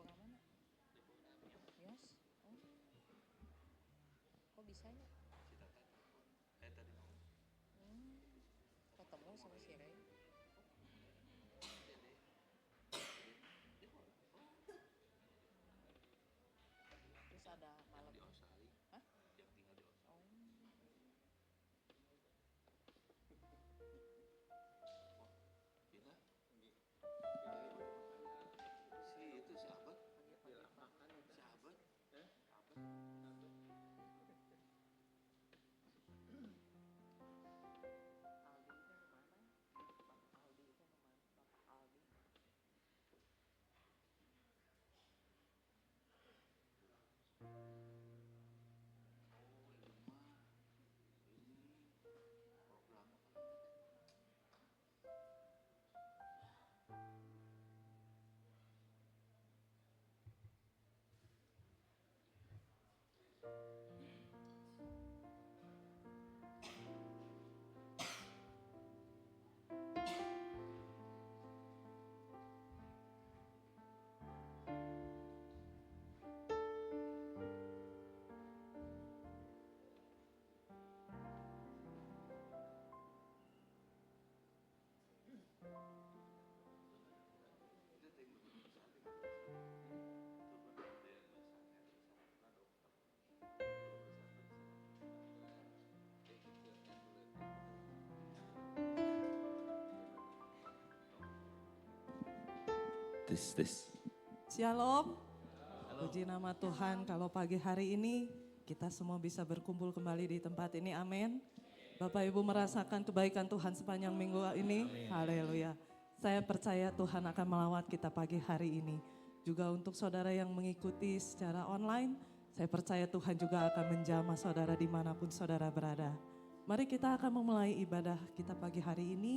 orang mana? Yos? Oh, kok bisanya? Hmm, ketemu sama si Ray. Terus ada malamnya. Hah? Oh, Aldi itu yang mana? Bang Aldi itu yang mana? Bapak Aldi. Tes. Shalom, puji nama Tuhan kalau pagi hari ini kita semua bisa berkumpul kembali di tempat ini, amin. Bapak Ibu merasakan kebaikan Tuhan sepanjang minggu ini, haleluya. Saya percaya Tuhan akan melawat kita pagi hari ini. Juga untuk saudara yang mengikuti secara online, saya percaya Tuhan juga akan menjamah saudara dimanapun saudara berada. Mari kita akan memulai ibadah kita pagi hari ini.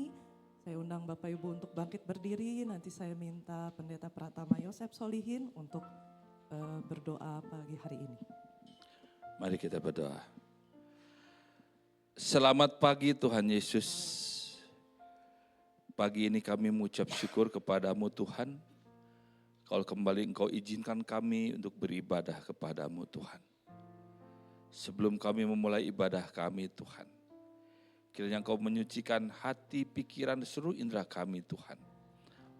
Saya undang Bapak Ibu untuk bangkit berdiri, nanti saya minta Pendeta Pratama Yosef Solihin untuk berdoa pagi hari ini. Mari kita berdoa. Selamat pagi Tuhan Yesus. Pagi ini kami mengucap syukur kepadamu Tuhan. Kalau kembali Engkau izinkan kami untuk beribadah kepadamu Tuhan. Sebelum kami memulai ibadah kami Tuhan. Kiranya Engkau menyucikan hati, pikiran, seluruh indera kami Tuhan.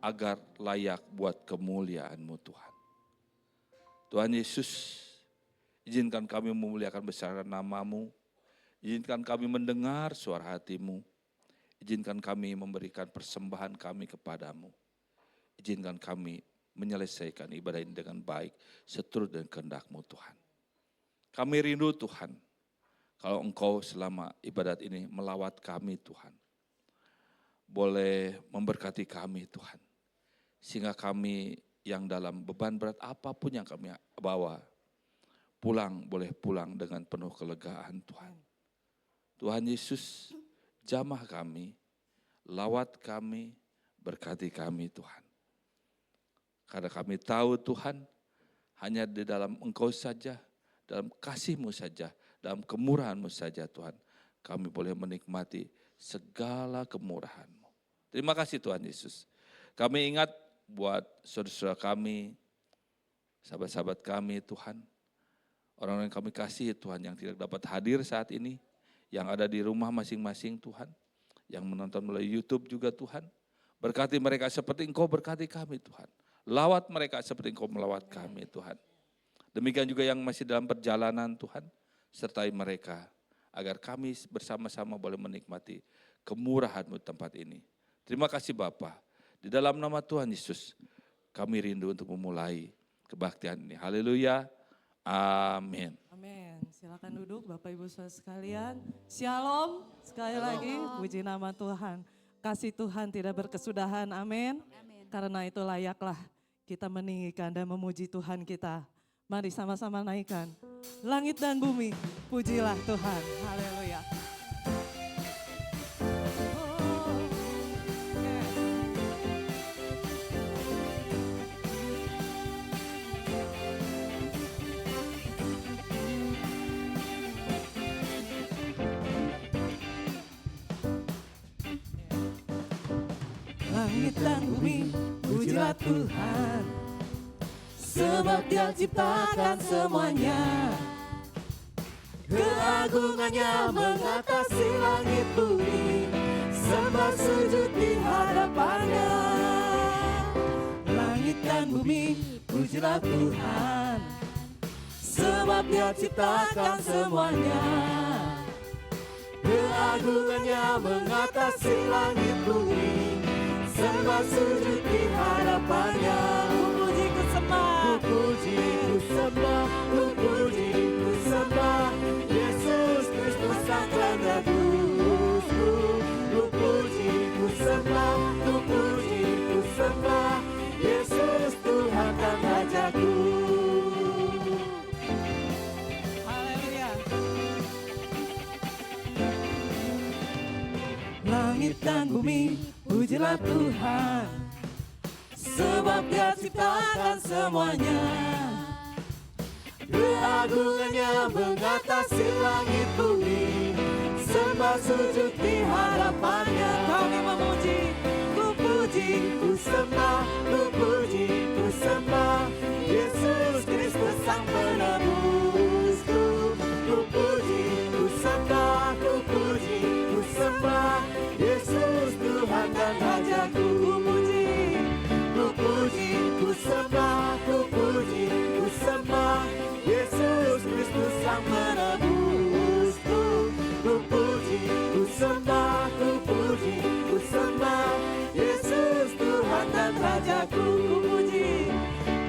Agar layak buat kemuliaan-Mu Tuhan. Tuhan Yesus, izinkan kami memuliakan besar nama-Mu. Izinkan kami mendengar suara hati-Mu. Izinkan kami memberikan persembahan kami kepadamu. Izinkan kami menyelesaikan ibadah ini dengan baik, seturut dengan kehendak-Mu Tuhan. Kami rindu Tuhan. Kalau Engkau selama ibadat ini melawat kami Tuhan. Boleh memberkati kami Tuhan. Sehingga kami yang dalam beban berat apapun yang kami bawa. Boleh pulang dengan penuh kelegaan Tuhan. Tuhan Yesus jamah kami, lawat kami, berkati kami Tuhan. Karena kami tahu Tuhan hanya di dalam Engkau saja, dalam kasih-Mu saja, dalam kemurahan-Mu saja Tuhan, kami boleh menikmati segala kemurahan-Mu. Terima kasih Tuhan Yesus. Kami ingat buat saudara-saudara kami, sahabat-sahabat kami Tuhan, orang-orang yang kami kasih Tuhan yang tidak dapat hadir saat ini, yang ada di rumah masing-masing Tuhan, yang menonton melalui YouTube juga Tuhan, berkati mereka seperti Engkau berkati kami Tuhan. Lawat mereka seperti Engkau melawat kami Tuhan. Demikian juga yang masih dalam perjalanan Tuhan, sertai mereka agar kami bersama-sama boleh menikmati kemurahan-Mu di tempat ini. Terima kasih Bapa. Di dalam nama Tuhan Yesus, kami rindu untuk memulai kebaktian ini. Haleluya. Amin. Amin. Silakan duduk Bapak Ibu Saudara sekalian. Shalom. Sekali lagi puji nama Tuhan. Kasih Tuhan tidak berkesudahan. Amin. Karena itu layaklah kita meninggikan dan memuji Tuhan kita. Mari sama-sama naikkan. Langit dan bumi, pujilah Tuhan. Haleluya. Langit dan bumi, pujilah Tuhan. sebab Dia ciptakan semuanya. Keagungannya mengatasi langit bumi, sembah sujud di hadapannya. Langit dan bumi, pujilah Tuhan, sebab Dia ciptakan semuanya. Keagungannya mengatasi langit bumi, sembah sujud di hadapannya. Ku puji, ku sembah, ku puji, ku sembah, ku puji, ku sembah Yesus Kristus Sang Penebusku. Ku puji, ku sembah, ku puji, ku sembah Yesus Tuhan dan Rajaku. Haleluya. Langit dan bumi, pujilah Tuhan, sebab Dia ciptakan semuanya. Keagungannya mengatasi langit bumi, sembah sujud di hadapannya. Kami memuji, ku puji, ku sembah, ku puji, ku sembah Yesus Kristus Sang Penebusku. Ku puji, ku sembah, ku puji, ku sembah Yesus Tuhan dan Rajaku. Ku puji, ku puji, ku sembah, ku puji, ku sembah Yesus Kristus Sang Penebusku. Ku puji, ku sembah, ku puji, ku sembah Yesus Tuhan dan Rajaku. Ku puji,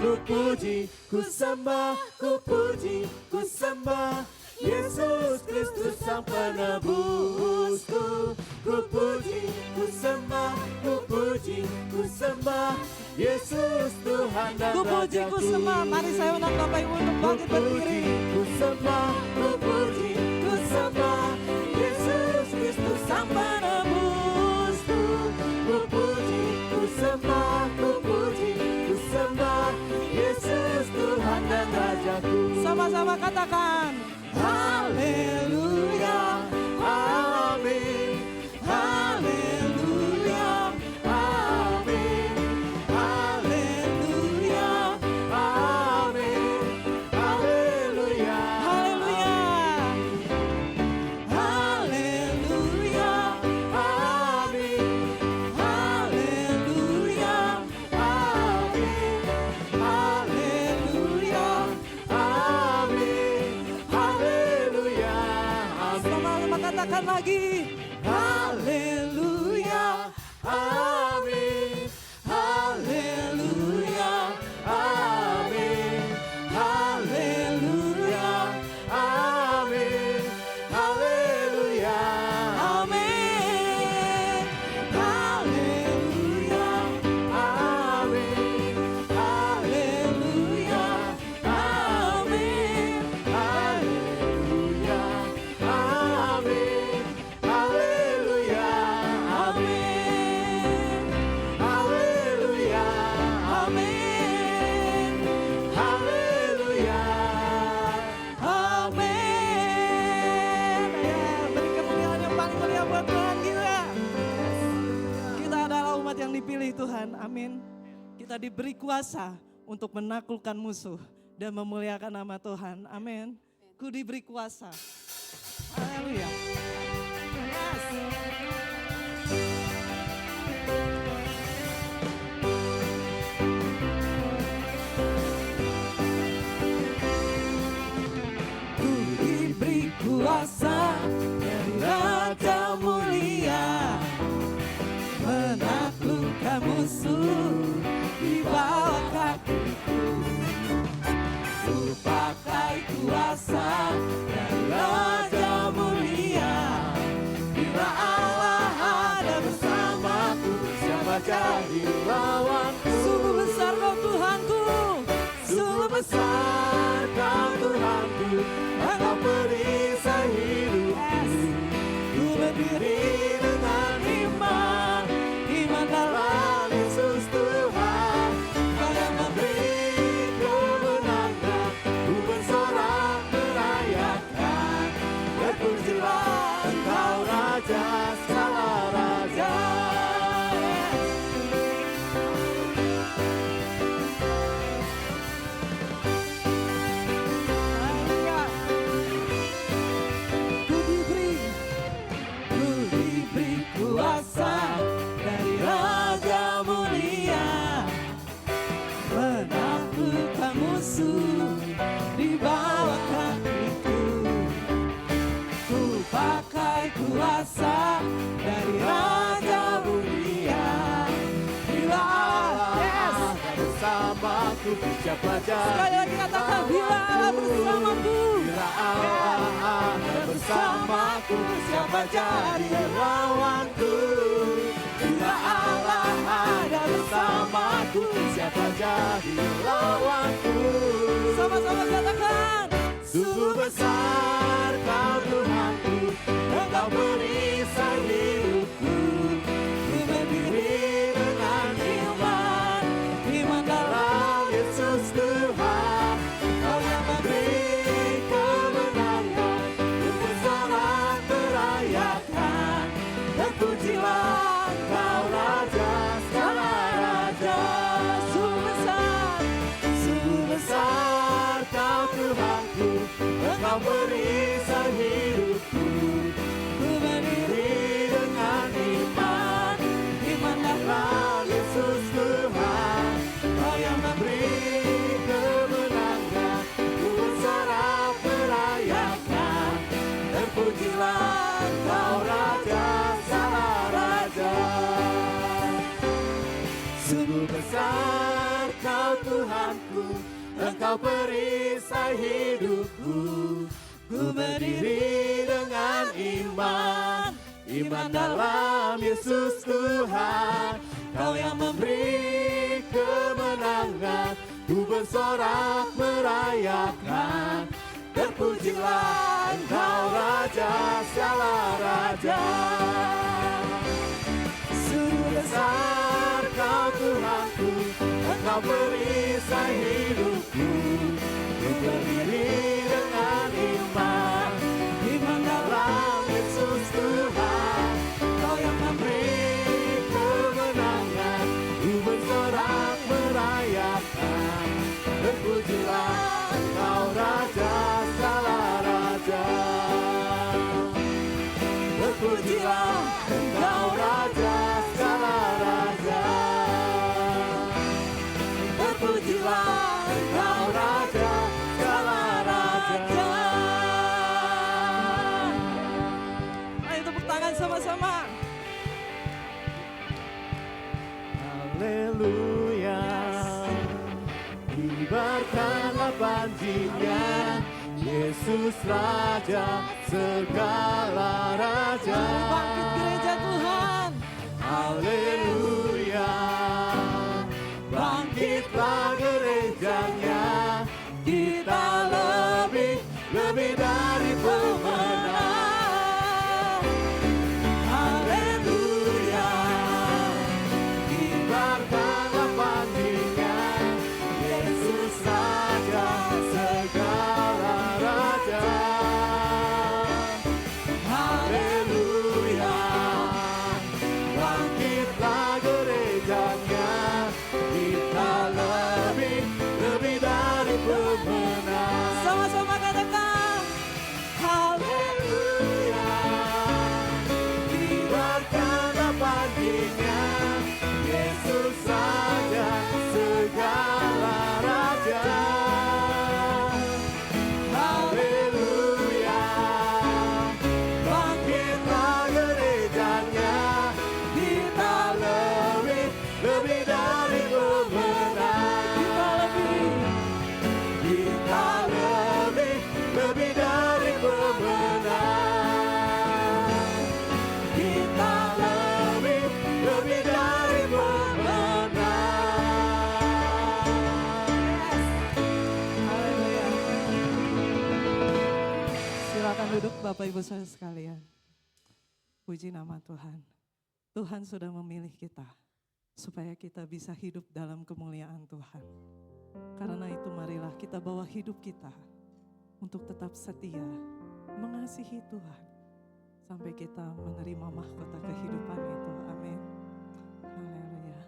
ku puji, ku sembah, ku puji, ku sembah Yesus Kristus Sang Penebusku. Ku puji, ku sembah, ku puji, ku sembah Yesus Tuhan dan Rajaku. Ku puji, ku sembah. Mari saya undang Bapak Ibu untuk bangkit berdiri. Ku sembah, ku puji, ku sembah Yesus Kristus Sang Penebusku. Ku puji, ku sembah, ku puji, ku sembah Yesus Tuhan dan Rajaku. Sama-sama katakan haleluya, amin, haleluya, amin, haleluya, amin, haleluya, haleluya, haleluya, amin, haleluya, amin, haleluya, amin, haleluya. Sama-sama katakan lagi haleluya, amin, haleluya, amin, haleluya, amin, haleluya, amin, haleluya, amin, haleluya, amin, haleluya, amin, haleluya, amin, haleluya, amin, haleluya, amin. Beri kemuliaan yang paling mulia buat Tuhan kita. Kita adalah umat yang dipilih Tuhan, amin. Kita diberi kuasa untuk menaklukkan musuh dan memuliakan nama Tuhan, amin. Ku diberi kuasa, haleluya. Yes. Ku diberi kuasa dari Raja mulia, menaklukkan musuh di bawah kakiku. Ku pakai kuasa dari Raja mulia. Bila Allah ada bersamaku, siapa jadi lawanku? Sungguh besar kau Tuhanku, sungguh besar kau Tuhanku. Engkau perisai hidupku. Ku berdiri dengan iman, iman dalam Yesus Tuhan. Kau yang memberi kemenangan, ku bersorak merayakan. Terpujilah Engkau Raja segala raja. Tuhanku, siapa jadi Sekali lagi katakan, bila Allah bersamaku. Bila Allah ada bersamaku, siapa jadi lawanku? Bila Allah ada bersamaku, siapa jadi lawanku? Sama-sama katakan. Sungguh besar Kau Tuhanku, Engkau perisai hidupku. Ku berdiri dengan iman, iman dalam Yesus Tuhan. Kau yang memberi kemenangan, ku bersorak merayakan. Terpujilah Kau Raja segala raja. Sungguh besar Kau Tuhanku, Engkau perisai hidupku. Ku berdiri dengan iman, iman dalam Yesus Tuhan. Kau yang memberi kemenangan, ku bersorak merayakan. Terpujilah Kau Raja segala raja. Sungguh besar Kau Tuhanku, Engkau perisai hidupku. Ku berdiri dengan iman, iman dalam Yesus Tuhan. Kau yang memberi kemenangan, ku bersorak merayakan. Terpujilah Engkau Raja segala raja. Sungguh besar Kau Tuhanku, Engkau perisai hidupku. Ku berdiri dengan iman, iman dalam Yesus Tuhan. Kau yang memberi kemenangan, ku bersorak merayakan. Terpujilah Engkau Raja segala raja. Terpujilah Engkau Raja segala raja. Terpujilah Engkau Raja segala raja. Ayo tepuk tangan sama-sama. Haleluya. Kibarkanlah panjinya, Yesus Raja segala raja. Bangkit gereja Tuhan. Haleluya. Bangkitlah gerejanya, kita lebih dari pemenang. Haleluya. Kibarkanlah panjinya, Yesus Raja segala raja. Haleluya. Bangkitlah gerejanya, kita lebih dari pemenang. Sama-sama katakan. Haleluya. Kibarkanlah panjinya, Yesus Raja segala raja. Haleluya. Bangkitlah gerejanya, kita lebih dari pemenang. Kita lebih dari pemenang. Kita lebih dari pemenang. Haleluya. Silakan duduk Bapak Ibu Saudara sekalian. Puji nama Tuhan. Tuhan sudah memilih kita supaya kita bisa hidup dalam kemuliaan Tuhan. Karena itu marilah kita bawa hidup kita untuk tetap setia mengasihi Tuhan sampai kita menerima mahkota kehidupan itu. Amin. Haleluya.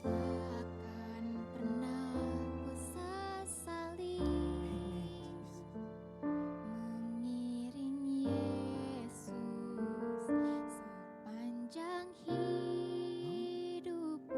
Takkan pernah ku sesali mengiring Yesus sepanjang hidupku.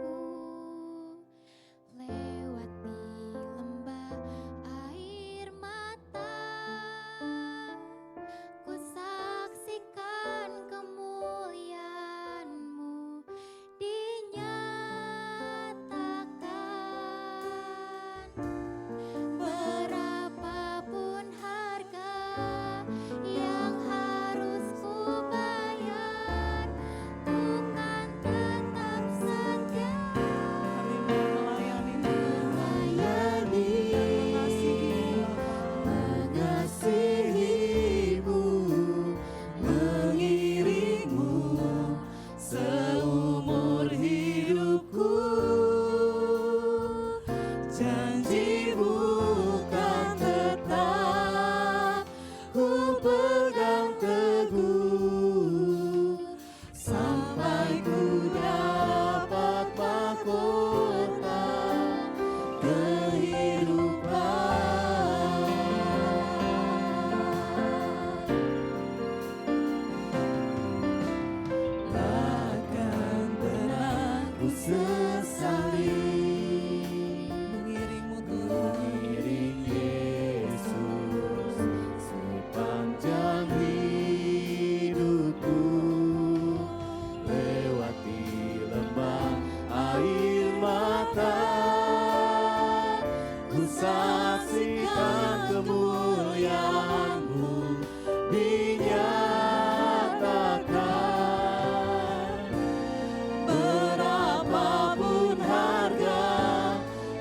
salib, mengiringmu Tuhan. mengiring Yesus sepanjang hidupku, lewati lembah air mata, ku saksikan kemuliaan-Mu dinyatakan. Berapapun harga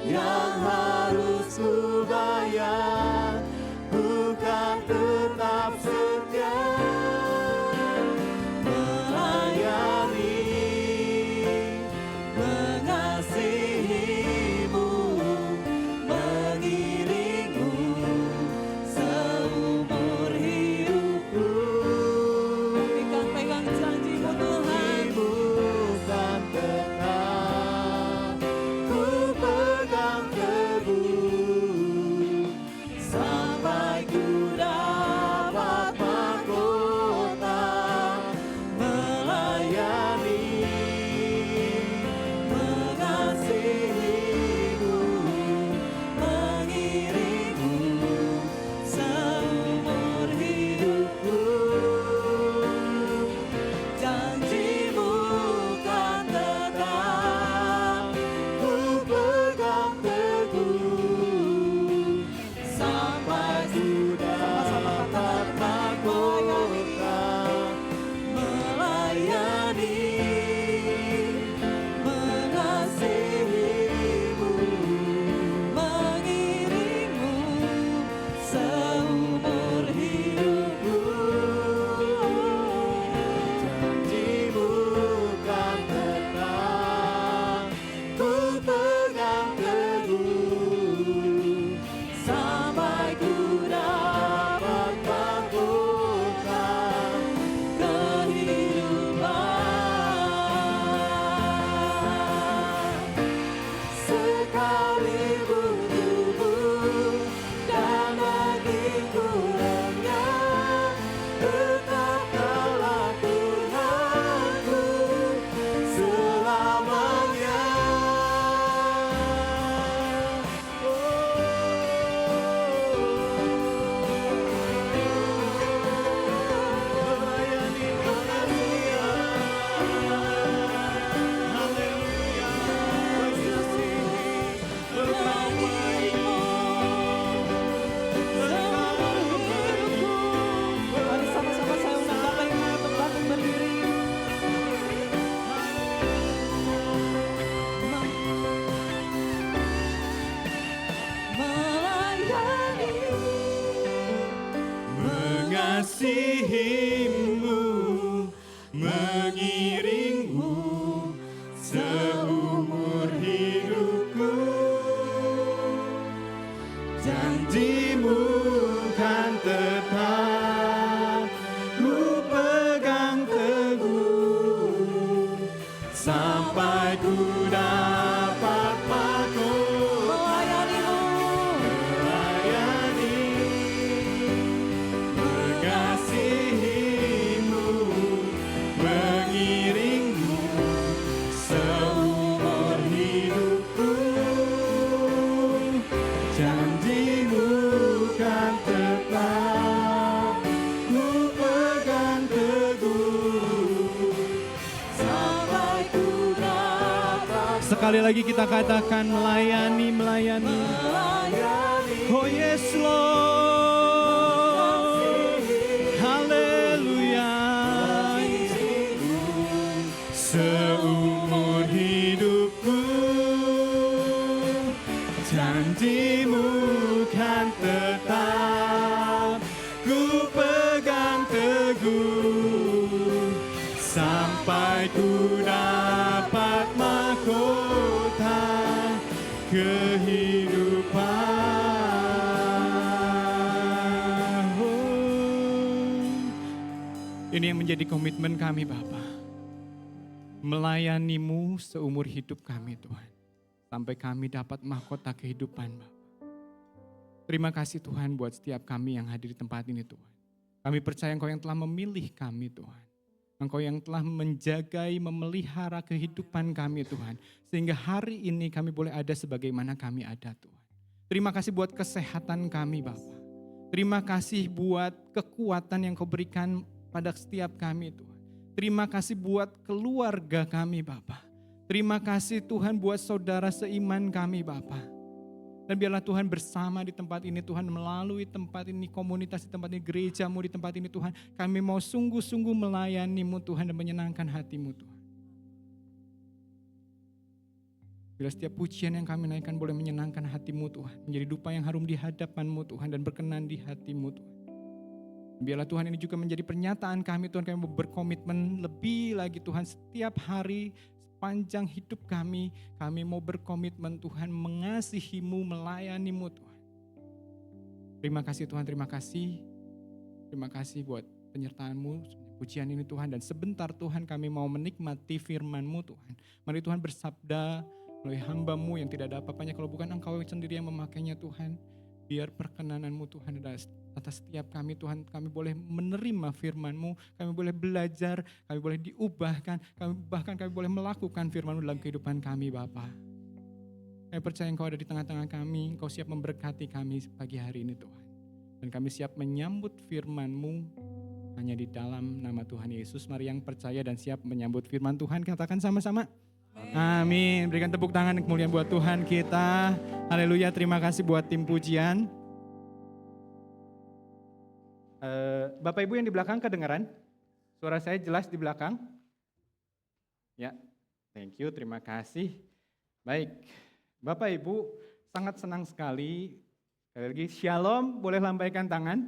yang harus ku bayar, ku kan tetap setia melayani, mengasihi-Mu, mengiring-Mu seumur hidupku. Pegang janji-Mu Tuhan. Bukan tetap, ku pegang teguh sampai ku dapat mahkota, melayani, mengasihi-Mu, mengiring-Mu seumur hidupku. Janji-Mu kan tetap, ku pegang teguh sampai ku dapat mahkota, melayani, mengasihi-Mu, mengiring-Mu seumur hidupku. Janji-Mu kan tetap, ku pegang teguh sampai ku dapat mahkota kehidupan. Sekalipun tubuh dan dagingku lenyap, tetap Kaulah Tuhanku selamanya. Melayani pengasihan, haleluya, mengasihi, merawat-Mu, seumur hidupku. Mari sama-sama saya undang Bapak Ibu untuk bangun berdiri. Melayani, Mengasihi-Mu, mengiring-Mu seumur hidupku. Janji-Mu kan tetap, ku pegang teguh sampai ku dapat mahkota, melayani-Mu, melayani, mengasihi-Mu, mengiring-Mu seumur hidupku. Janji-Mu kan tetap, ku pegang teguh sampai ku dapat. Sekali lagi kita katakan melayani, melayani. Oh yes Lord, haleluya. Seumur hidupku, janji-Mu kan tetap, ku pegang teguh sampai ku dapat mahkota kehidupan. Ini yang menjadi komitmen kami Bapa. Melayani-Mu seumur hidup kami Tuhan. Sampai kami dapat mahkota kehidupan Bapa. Terima kasih Tuhan buat setiap kami yang hadir di tempat ini Tuhan. Kami percaya Engkau yang telah memilih kami Tuhan. Engkau yang telah menjagai, memelihara kehidupan kami Tuhan. Sehingga hari ini kami boleh ada sebagaimana kami ada Tuhan. Terima kasih buat kesehatan kami Bapa. Terima kasih buat kekuatan yang Kau berikan pada setiap kami Tuhan. Terima kasih buat keluarga kami Bapa. Terima kasih Tuhan buat saudara seiman kami Bapa. Dan biarlah Tuhan bersama di tempat ini Tuhan, melalui tempat ini, komunitas di tempat ini, gerejamu di tempat ini Tuhan. Kami mau sungguh-sungguh melayani-Mu Tuhan dan menyenangkan hati-Mu Tuhan. Bila setiap pujian yang kami naikkan boleh menyenangkan hati-Mu Tuhan. Menjadi dupa yang harum di hadapan-Mu Tuhan dan berkenan di hati-Mu Tuhan. Biarlah Tuhan ini juga menjadi pernyataan kami Tuhan, kami berkomitmen lebih lagi Tuhan setiap hari. Panjang hidup kami mau berkomitmen Tuhan mengasihi-Mu, melayani-Mu Tuhan. Terima kasih Tuhan, terima kasih. Terima kasih buat penyertaan-Mu, pujian ini Tuhan. Dan sebentar Tuhan kami mau menikmati firman-Mu Tuhan. Mari Tuhan bersabda melalui hamba-Mu yang tidak ada apa-apanya kalau bukan Engkau sendiri yang memakainya Tuhan. Biar perkenanan-Mu Tuhan atas setiap kami Tuhan, kami boleh menerima firman-Mu, kami boleh belajar, kami boleh diubahkan, bahkan kami boleh melakukan firman-Mu dalam kehidupan kami Bapa. Kami percaya Engkau ada di tengah-tengah kami, Engkau siap memberkati kami pagi hari ini Tuhan. Dan kami siap menyambut firman-Mu hanya di dalam nama Tuhan Yesus. Mari yang percaya dan siap menyambut firman Tuhan, katakan sama-sama. Amin. Berikan tepuk tangan kemuliaan buat Tuhan kita. Haleluya. Terima kasih buat tim pujian. Bapak Ibu yang di belakang kedengaran? Suara saya jelas di belakang? Ya, thank you. Terima kasih. Baik, Bapak Ibu sangat senang sekali. Sekali lagi, Shalom. Boleh lambaikan tangan?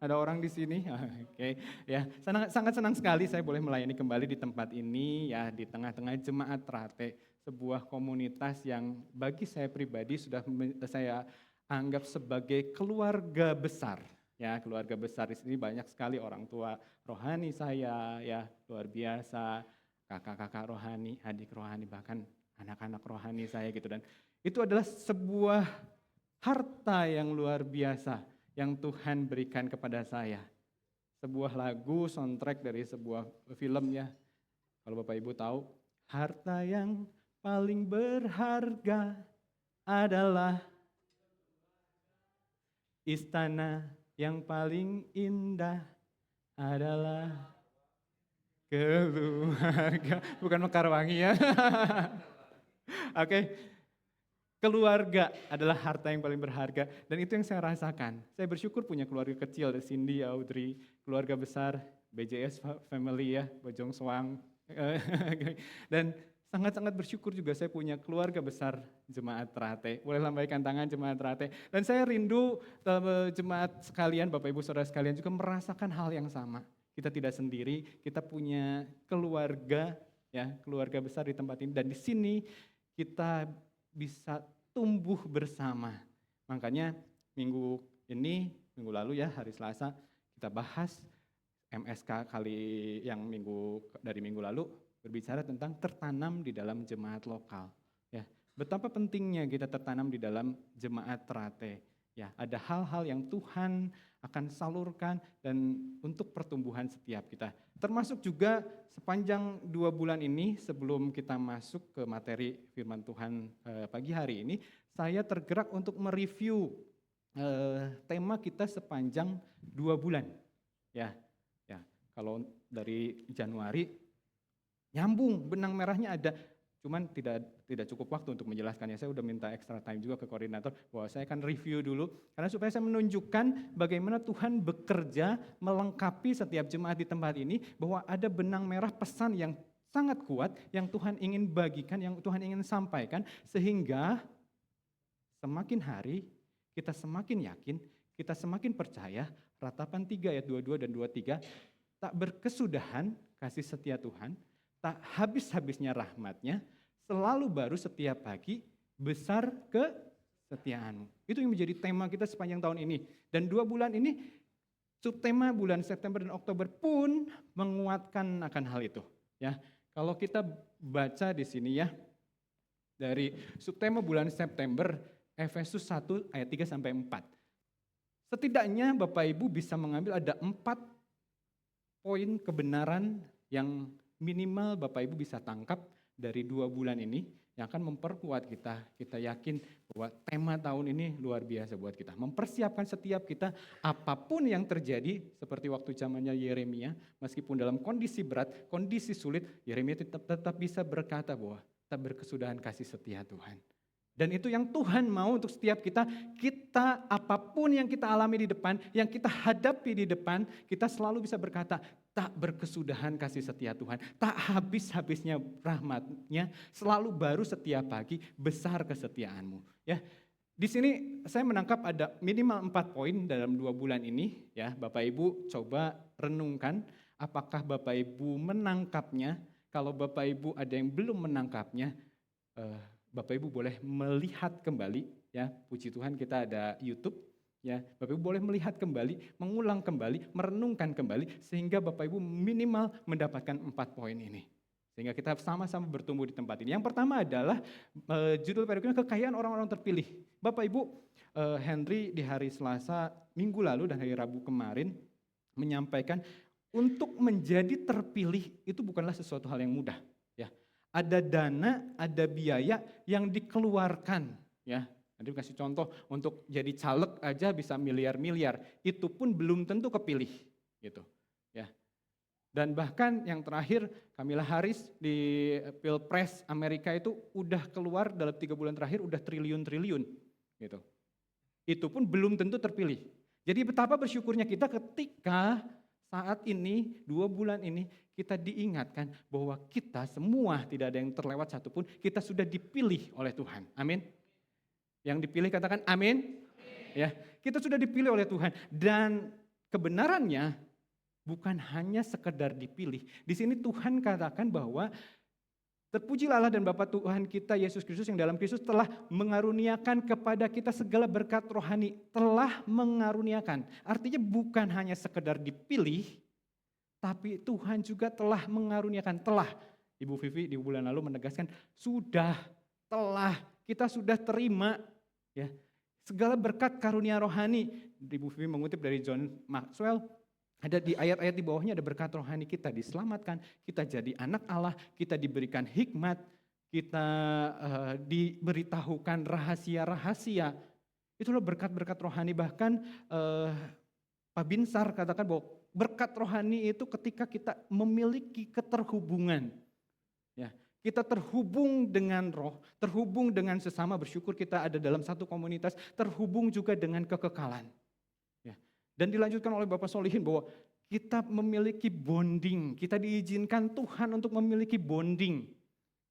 Ada orang di sini, oke. Ya, sangat senang sekali saya boleh melayani kembali di tempat ini ya, di tengah-tengah jemaat Trate, sebuah komunitas yang bagi saya pribadi sudah saya anggap sebagai keluarga besar. Ya, keluarga besar di sini banyak sekali orang tua rohani saya, ya luar biasa, kakak-kakak rohani, adik rohani, bahkan anak-anak rohani saya gitu. Dan itu adalah sebuah harta yang luar biasa yang Tuhan berikan kepada saya. Sebuah lagu soundtrack dari sebuah film ya. Kalau Bapak Ibu tahu, harta yang paling berharga adalah istana yang paling indah adalah keluarga. Bukan Mekar Wangi ya. Oke. Keluarga adalah harta yang paling berharga dan itu yang saya rasakan. Saya bersyukur punya keluarga kecil, Cindy, Audrey, keluarga besar, BJS family ya, Bojong Soang. Dan sangat-sangat bersyukur juga saya punya keluarga besar jemaat Trate. Boleh lambaikan tangan jemaat Trate. Dan saya rindu jemaat sekalian, Bapak Ibu Saudara sekalian juga merasakan hal yang sama. Kita tidak sendiri, kita punya keluarga ya, keluarga besar di tempat ini dan di sini kita bisa tumbuh bersama. Makanya minggu lalu ya, hari Selasa kita bahas MSK dari minggu lalu berbicara tentang tertanam di dalam jemaat lokal. Ya, betapa pentingnya kita tertanam di dalam jemaat Trate. Ya, ada hal-hal yang Tuhan akan salurkan dan untuk pertumbuhan setiap kita. Termasuk juga sepanjang 2 bulan ini sebelum kita masuk ke materi firman Tuhan pagi hari ini, saya tergerak untuk mereview tema kita sepanjang 2 bulan. Ya, kalau dari Januari nyambung, benang merahnya ada. Cuman tidak cukup waktu untuk menjelaskannya. Saya udah minta extra time juga ke koordinator bahwa saya akan review dulu karena supaya saya menunjukkan bagaimana Tuhan bekerja melengkapi setiap jemaat di tempat ini, bahwa ada benang merah pesan yang sangat kuat yang Tuhan ingin bagikan, yang Tuhan ingin sampaikan, sehingga semakin hari kita semakin yakin, kita semakin percaya. Ratapan 3 ayat 22 dan 23, tak berkesudahan kasih setia Tuhan, tak habis-habisnya rahmatnya, selalu baru setiap pagi, besar kesetiaanmu. Itu yang menjadi tema kita sepanjang tahun ini. Dan 2 bulan ini, subtema bulan September dan Oktober pun menguatkan akan hal itu. Ya, kalau kita baca di sini ya, dari subtema bulan September, Efesus 1 ayat 3 sampai 4. Setidaknya Bapak Ibu bisa mengambil ada 4 poin kebenaran yang minimal Bapak Ibu bisa tangkap dari 2 bulan ini yang akan memperkuat kita. Kita yakin bahwa tema tahun ini luar biasa buat kita. Mempersiapkan setiap kita apapun yang terjadi, seperti waktu zamannya Yeremia, meskipun dalam kondisi berat, kondisi sulit, Yeremia tetap bisa berkata bahwa tak berkesudahan kasih setia Tuhan. Dan itu yang Tuhan mau untuk setiap kita apapun yang kita alami di depan, yang kita hadapi di depan, kita selalu bisa berkata, tak berkesudahan kasih setia Tuhan, tak habis-habisnya rahmat-Nya, selalu baru setiap pagi, besar kesetiaan-Mu. Ya, di sini saya menangkap ada minimal 4 poin dalam 2 bulan ini. Ya, Bapak Ibu coba renungkan, apakah Bapak Ibu menangkapnya? Kalau Bapak Ibu ada yang belum menangkapnya, Bapak Ibu boleh melihat kembali, ya, puji Tuhan kita ada YouTube, ya, Bapak Ibu boleh melihat kembali, mengulang kembali, merenungkan kembali, sehingga Bapak Ibu minimal mendapatkan 4 poin ini. Sehingga kita sama-sama bertumbuh di tempat ini. Yang pertama adalah judul perikopnya kekayaan orang-orang terpilih. Bapak Ibu, Henry di hari Selasa minggu lalu dan hari Rabu kemarin menyampaikan untuk menjadi terpilih itu bukanlah sesuatu hal yang mudah. Ada dana, ada biaya yang dikeluarkan, ya. Nanti kasih contoh, untuk jadi caleg aja bisa miliar-miliar, itu pun belum tentu kepilih, gitu, ya. Dan bahkan yang terakhir, Kamala Harris di Pilpres Amerika itu udah keluar dalam 3 bulan terakhir udah triliun-triliun, gitu. Itu pun belum tentu terpilih. Jadi betapa bersyukurnya kita ketika saat ini, 2 bulan ini, kita diingatkan bahwa kita semua tidak ada yang terlewat satupun, kita sudah dipilih oleh Tuhan. Amin. Yang dipilih katakan amin. Ya, kita sudah dipilih oleh Tuhan dan kebenarannya bukan hanya sekedar dipilih. Di sini Tuhan katakan bahwa terpujilah Allah dan Bapa Tuhan kita Yesus Kristus yang dalam Kristus telah mengaruniakan kepada kita segala berkat rohani, telah mengaruniakan. Artinya bukan hanya sekedar dipilih, tapi Tuhan juga telah mengaruniakan, telah. Ibu Vivi di bulan lalu menegaskan, sudah, telah, kita sudah terima. Ya, segala berkat karunia rohani. Ibu Vivi mengutip dari John Maxwell, ada di ayat-ayat di bawahnya ada berkat rohani, kita diselamatkan, kita jadi anak Allah, kita diberikan hikmat, kita diberitahukan rahasia-rahasia. Itulah berkat-berkat rohani. Bahkan Pak Binsar katakan bahwa berkat rohani itu ketika kita memiliki keterhubungan. Ya, kita terhubung dengan roh, terhubung dengan sesama, bersyukur kita ada dalam satu komunitas, terhubung juga dengan kekekalan. Ya. Dan dilanjutkan oleh Bapak Solihin bahwa kita memiliki bonding, kita diizinkan Tuhan untuk memiliki bonding,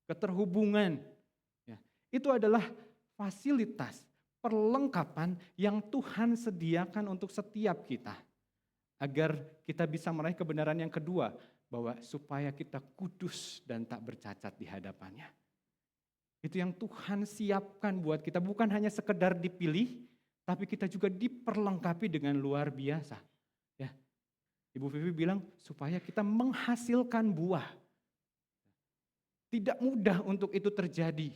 keterhubungan. Ya. Itu adalah fasilitas, perlengkapan yang Tuhan sediakan untuk setiap kita. Agar kita bisa meraih kebenaran yang kedua, bahwa supaya kita kudus dan tak bercacat di hadapannya. Itu yang Tuhan siapkan buat kita, bukan hanya sekedar dipilih, tapi kita juga diperlengkapi dengan luar biasa. Ya. Ibu Vivi bilang supaya kita menghasilkan buah. Tidak mudah untuk itu terjadi.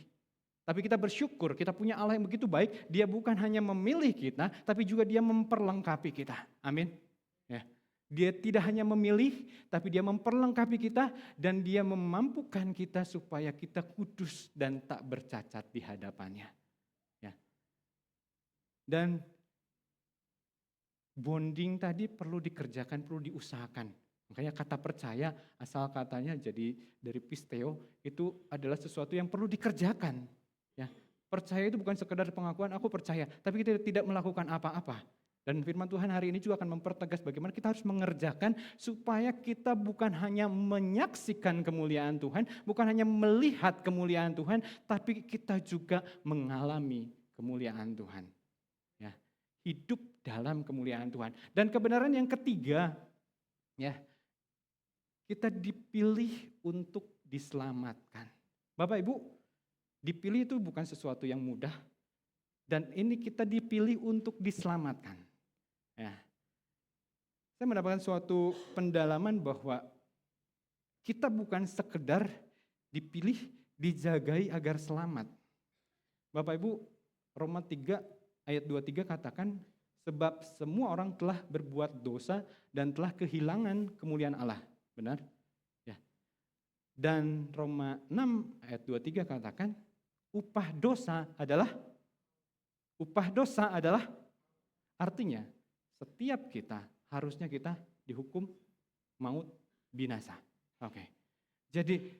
Tapi kita bersyukur, kita punya Allah yang begitu baik, Dia bukan hanya memilih kita, tapi juga Dia memperlengkapi kita. Amin. Ya. Dia tidak hanya memilih, tapi Dia memperlengkapi kita dan Dia memampukan kita supaya kita kudus dan tak bercacat di hadapannya. Ya. Dan bonding tadi perlu dikerjakan, perlu diusahakan. Makanya kata percaya, asal katanya jadi dari pisteo, itu adalah sesuatu yang perlu dikerjakan. Ya. Percaya itu bukan sekedar pengakuan, aku percaya, tapi kita tidak melakukan apa-apa. Dan firman Tuhan hari ini juga akan mempertegas bagaimana kita harus mengerjakan supaya kita bukan hanya menyaksikan kemuliaan Tuhan, bukan hanya melihat kemuliaan Tuhan, tapi kita juga mengalami kemuliaan Tuhan. Ya, hidup dalam kemuliaan Tuhan. Dan kebenaran yang ketiga, ya, kita dipilih untuk diselamatkan. Bapak Ibu, dipilih itu bukan sesuatu yang mudah. Dan ini kita dipilih untuk diselamatkan. Ya. Saya mendapatkan suatu pendalaman bahwa kita bukan sekedar dipilih, dijagai agar selamat. Bapak Ibu, Roma 3 ayat 23 katakan, sebab semua orang telah berbuat dosa dan telah kehilangan kemuliaan Allah. Benar? Ya. Dan Roma 6 ayat 23 katakan, upah dosa adalah artinya setiap kita harusnya kita dihukum maut binasa. Oke. Jadi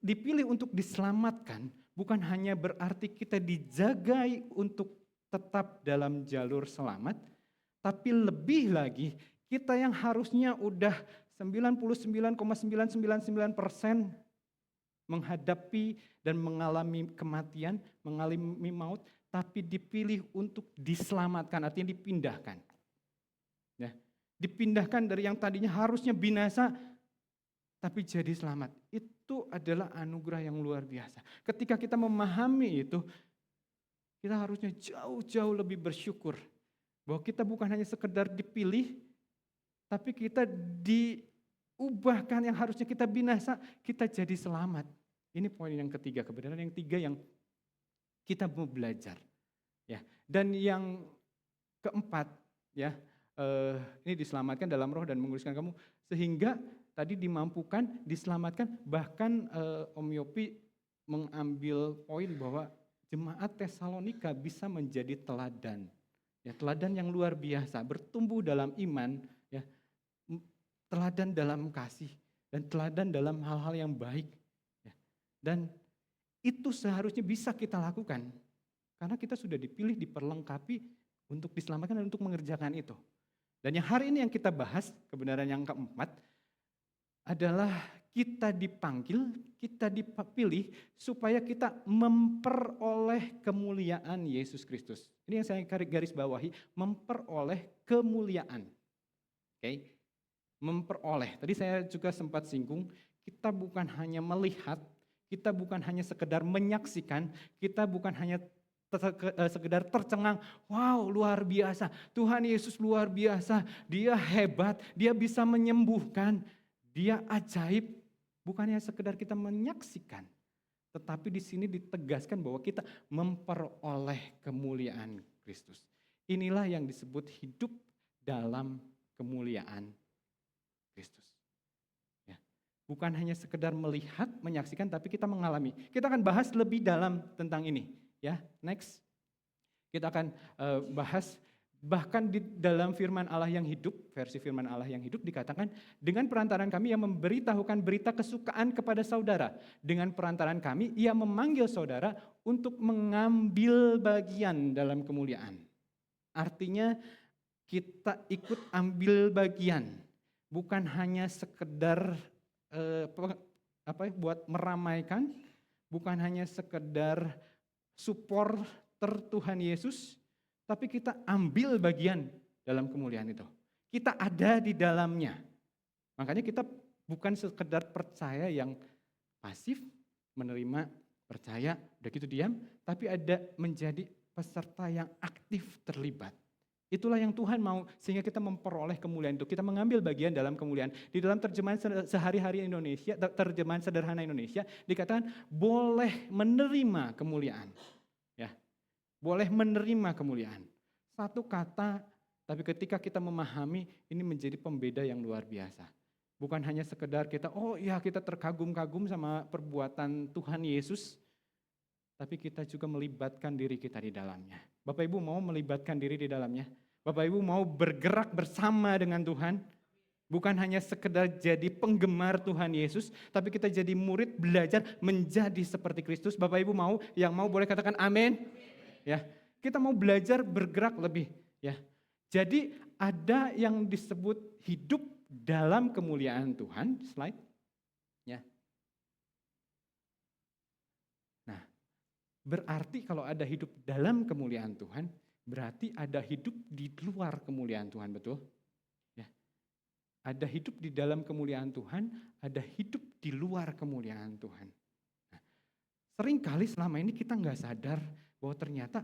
dipilih untuk diselamatkan bukan hanya berarti kita dijagai untuk tetap dalam jalur selamat, tapi lebih lagi kita yang harusnya udah 99,999% menghadapi dan mengalami kematian, mengalami maut, tapi dipilih untuk diselamatkan, artinya dipindahkan. Ya, dipindahkan dari yang tadinya harusnya binasa, tapi jadi selamat. Itu adalah anugerah yang luar biasa. Ketika kita memahami itu, kita harusnya jauh-jauh lebih bersyukur bahwa kita bukan hanya sekedar dipilih, tapi kita diubahkan yang harusnya kita binasa, kita jadi selamat. Ini poin yang ketiga, kebenaran yang tiga yang kita mau belajar. Ya, dan yang keempat, ya, ini diselamatkan dalam roh dan menguruskan kamu, sehingga tadi dimampukan, diselamatkan, bahkan Om Yopi mengambil poin bahwa jemaat Tesalonika bisa menjadi teladan. Ya, teladan yang luar biasa, bertumbuh dalam iman, ya, teladan dalam kasih, dan teladan dalam hal-hal yang baik. Ya. Dan itu seharusnya bisa kita lakukan, karena kita sudah dipilih, diperlengkapi untuk diselamatkan dan untuk mengerjakan itu. Dan yang hari ini yang kita bahas, kebenaran yang keempat, adalah kita dipanggil, kita dipilih supaya kita memperoleh kemuliaan Yesus Kristus. Ini yang saya garis bawahi, memperoleh kemuliaan. Oke, memperoleh. Tadi saya juga sempat singgung, kita bukan hanya melihat, kita bukan hanya sekedar menyaksikan, kita bukan hanya sekedar tercengang, wow luar biasa, Tuhan Yesus luar biasa, dia hebat, dia bisa menyembuhkan, dia ajaib. Bukannya sekedar kita menyaksikan, tetapi di sini ditegaskan bahwa kita memperoleh kemuliaan Kristus. Inilah yang disebut hidup dalam kemuliaan Kristus. Ya. Bukan hanya sekedar melihat, menyaksikan, tapi kita mengalami. Kita akan bahas lebih dalam tentang ini. Ya, next. Kita akan bahas. Bahkan di dalam firman Allah yang hidup, versi firman Allah yang hidup dikatakan, dengan perantaran kami yang memberitahukan berita kesukaan kepada saudara. Dengan perantaran kami, ia memanggil saudara untuk mengambil bagian dalam kemuliaan. Artinya kita ikut ambil bagian. Bukan hanya sekedar buat meramaikan, bukan hanya sekedar supporter Tuhan Yesus, tapi kita ambil bagian dalam kemuliaan itu. Kita ada di dalamnya. Makanya kita bukan sekedar percaya yang pasif, menerima, percaya, udah gitu diam, tapi ada menjadi peserta yang aktif terlibat. Itulah yang Tuhan mau, sehingga kita memperoleh kemuliaan itu. Kita mengambil bagian dalam kemuliaan. Di dalam terjemahan sehari-hari Indonesia, terjemahan sederhana Indonesia, dikatakan boleh menerima kemuliaan. Ya. Boleh menerima kemuliaan. Satu kata, tapi ketika kita memahami, ini menjadi pembeda yang luar biasa. Bukan hanya sekedar kita, oh ya kita terkagum-kagum sama perbuatan Tuhan Yesus, tapi kita juga melibatkan diri kita di dalamnya. Bapak Ibu mau melibatkan diri di dalamnya? Bapak Ibu mau bergerak bersama dengan Tuhan? Bukan hanya sekedar jadi penggemar Tuhan Yesus, tapi kita jadi murid, belajar menjadi seperti Kristus. Bapak Ibu mau? Yang mau boleh katakan amin. Ya, kita mau belajar bergerak lebih. Ya, jadi ada yang disebut hidup dalam kemuliaan Tuhan. Slide. Ya. Nah, berarti kalau ada hidup dalam kemuliaan Tuhan, berarti ada hidup di luar kemuliaan Tuhan, betul? Ya. Ada hidup di dalam kemuliaan Tuhan, ada hidup di luar kemuliaan Tuhan. Nah, seringkali selama ini kita nggak sadar bahwa ternyata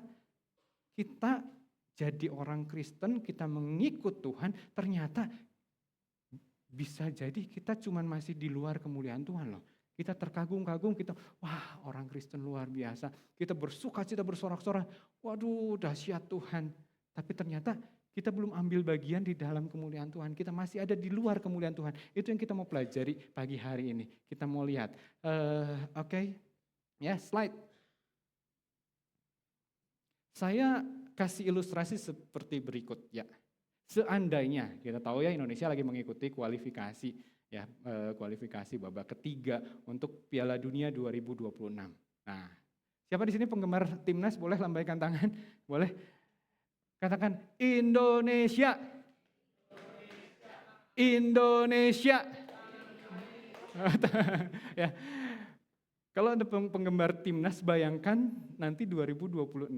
kita jadi orang Kristen, kita mengikut Tuhan, ternyata bisa jadi kita cuman masih di luar kemuliaan Tuhan loh. Kita terkagum-kagum, kita wah orang Kristen luar biasa. Kita bersuka cita bersorak-sorak, waduh dahsyat Tuhan. Tapi ternyata Kita belum ambil bagian di dalam kemuliaan Tuhan. Kita masih ada di luar kemuliaan Tuhan. Itu yang kita mau pelajari pagi hari ini. Kita mau lihat. Oke. Ya, slide. Saya kasih ilustrasi seperti berikut ya. Seandainya, kita tahu ya Indonesia lagi mengikuti kualifikasi ya, kualifikasi babak ketiga untuk Piala Dunia 2026. Nah, siapa di sini penggemar timnas? Boleh lambaikan tangan? Boleh? Katakan Indonesia. Indonesia. Ya. Kalau ada penggemar timnas, bayangkan nanti 2026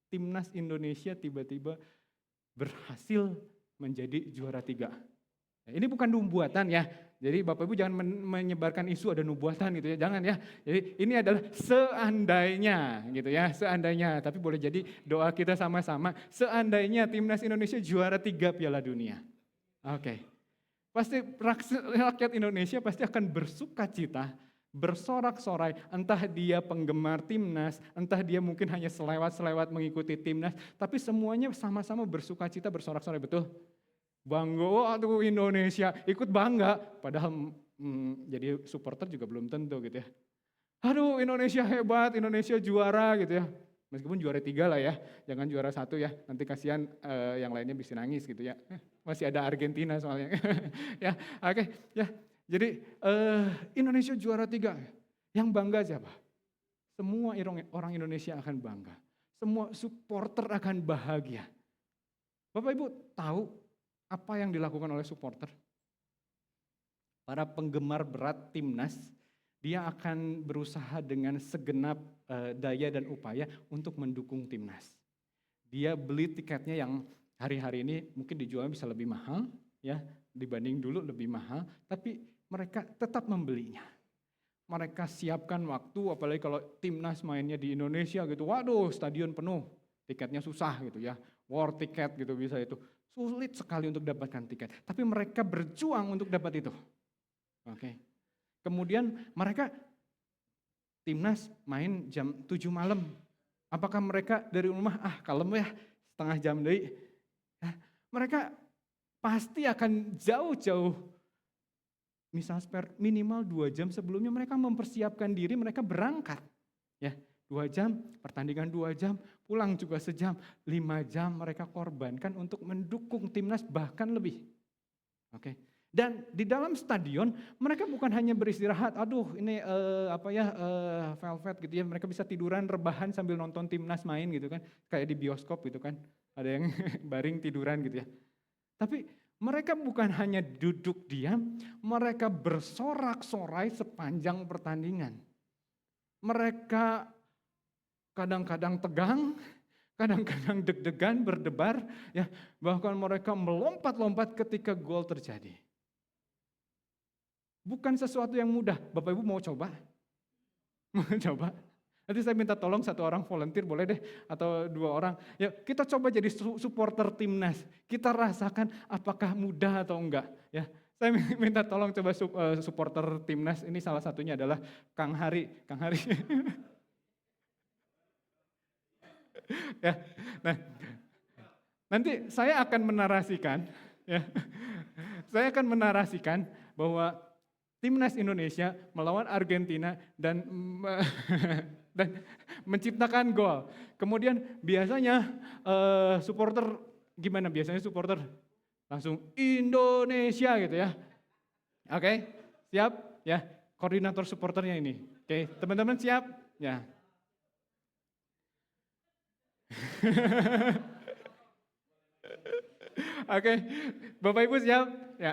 timnas Indonesia tiba-tiba berhasil menjadi juara 3. Ini bukan nubuatan ya. Jadi Bapak Ibu jangan menyebarkan isu ada nubuatan gitu ya. Jangan ya. Jadi ini adalah seandainya gitu ya. Seandainya. Tapi boleh jadi doa kita sama-sama. Seandainya timnas Indonesia juara 3 Piala Dunia. Oke. Pasti rakyat Indonesia pasti akan bersuka cita, bersorak-sorai, entah dia penggemar timnas, entah dia mungkin hanya selewat-selewat mengikuti timnas, tapi semuanya sama-sama bersuka cita, bersorak-sorai, betul? Bangga, aduh Indonesia, ikut bangga, padahal jadi supporter juga belum tentu gitu ya. Aduh Indonesia hebat, Indonesia juara gitu ya. Meskipun juara 3 lah ya, jangan juara 1 ya, nanti kasihan yang lainnya bisa nangis gitu ya. Masih ada Argentina soalnya. Ya, oke, ya. Jadi Indonesia juara 3, yang bangga siapa? Semua orang Indonesia akan bangga. Semua supporter akan bahagia. Bapak Ibu tahu apa yang dilakukan oleh supporter? Para penggemar berat timnas, dia akan berusaha dengan segenap daya dan upaya untuk mendukung timnas. Dia beli tiketnya yang hari-hari ini mungkin dijual bisa lebih mahal, ya dibanding dulu lebih mahal, tapi mereka tetap membelinya. Mereka siapkan waktu, apalagi kalau timnas mainnya di Indonesia gitu. Waduh, stadion penuh, tiketnya susah gitu ya. War tiket gitu bisa itu. Sulit sekali untuk dapatkan tiket. Tapi mereka berjuang untuk dapat itu. Oke. Kemudian mereka timnas main jam 7 malam. Apakah mereka dari rumah, kalem ya, setengah jam deh. Nah, mereka pasti akan jauh-jauh. Misal minimal 2 jam sebelumnya mereka mempersiapkan diri, mereka berangkat. Ya, 2 jam, pertandingan 2 jam, pulang juga sejam, 5 jam mereka korbankan untuk mendukung timnas bahkan lebih. Oke. Dan di dalam stadion mereka bukan hanya beristirahat, aduh ini velvet gitu ya, mereka bisa tiduran rebahan sambil nonton timnas main gitu kan, kayak di bioskop gitu kan, ada yang baring tiduran gitu ya. Tapi mereka bukan hanya duduk diam, mereka bersorak-sorai sepanjang pertandingan. Mereka kadang-kadang tegang, kadang-kadang deg-degan, berdebar, ya, bahkan mereka melompat-lompat ketika gol terjadi. Bukan sesuatu yang mudah. Bapak Ibu mau coba? Mau coba? Nanti saya minta tolong 1 orang volunteer boleh deh, atau 2 orang. Ya, kita coba jadi supporter timnas. Kita rasakan apakah mudah atau enggak. Ya, saya minta tolong coba supporter timnas. Ini salah satunya adalah Kang Hari. Kang Hari. Ya, nah, nanti saya akan menarasikan. Ya, saya akan menarasikan bahwa timnas Indonesia melawan Argentina dan menciptakan gol. Kemudian biasanya supporter gimana? Biasanya supporter langsung Indonesia gitu ya. Oke, siap? Ya, koordinator supporternya ini. Oke, teman-teman siap? Ya. Oke, Bapak Ibu siap? Ya.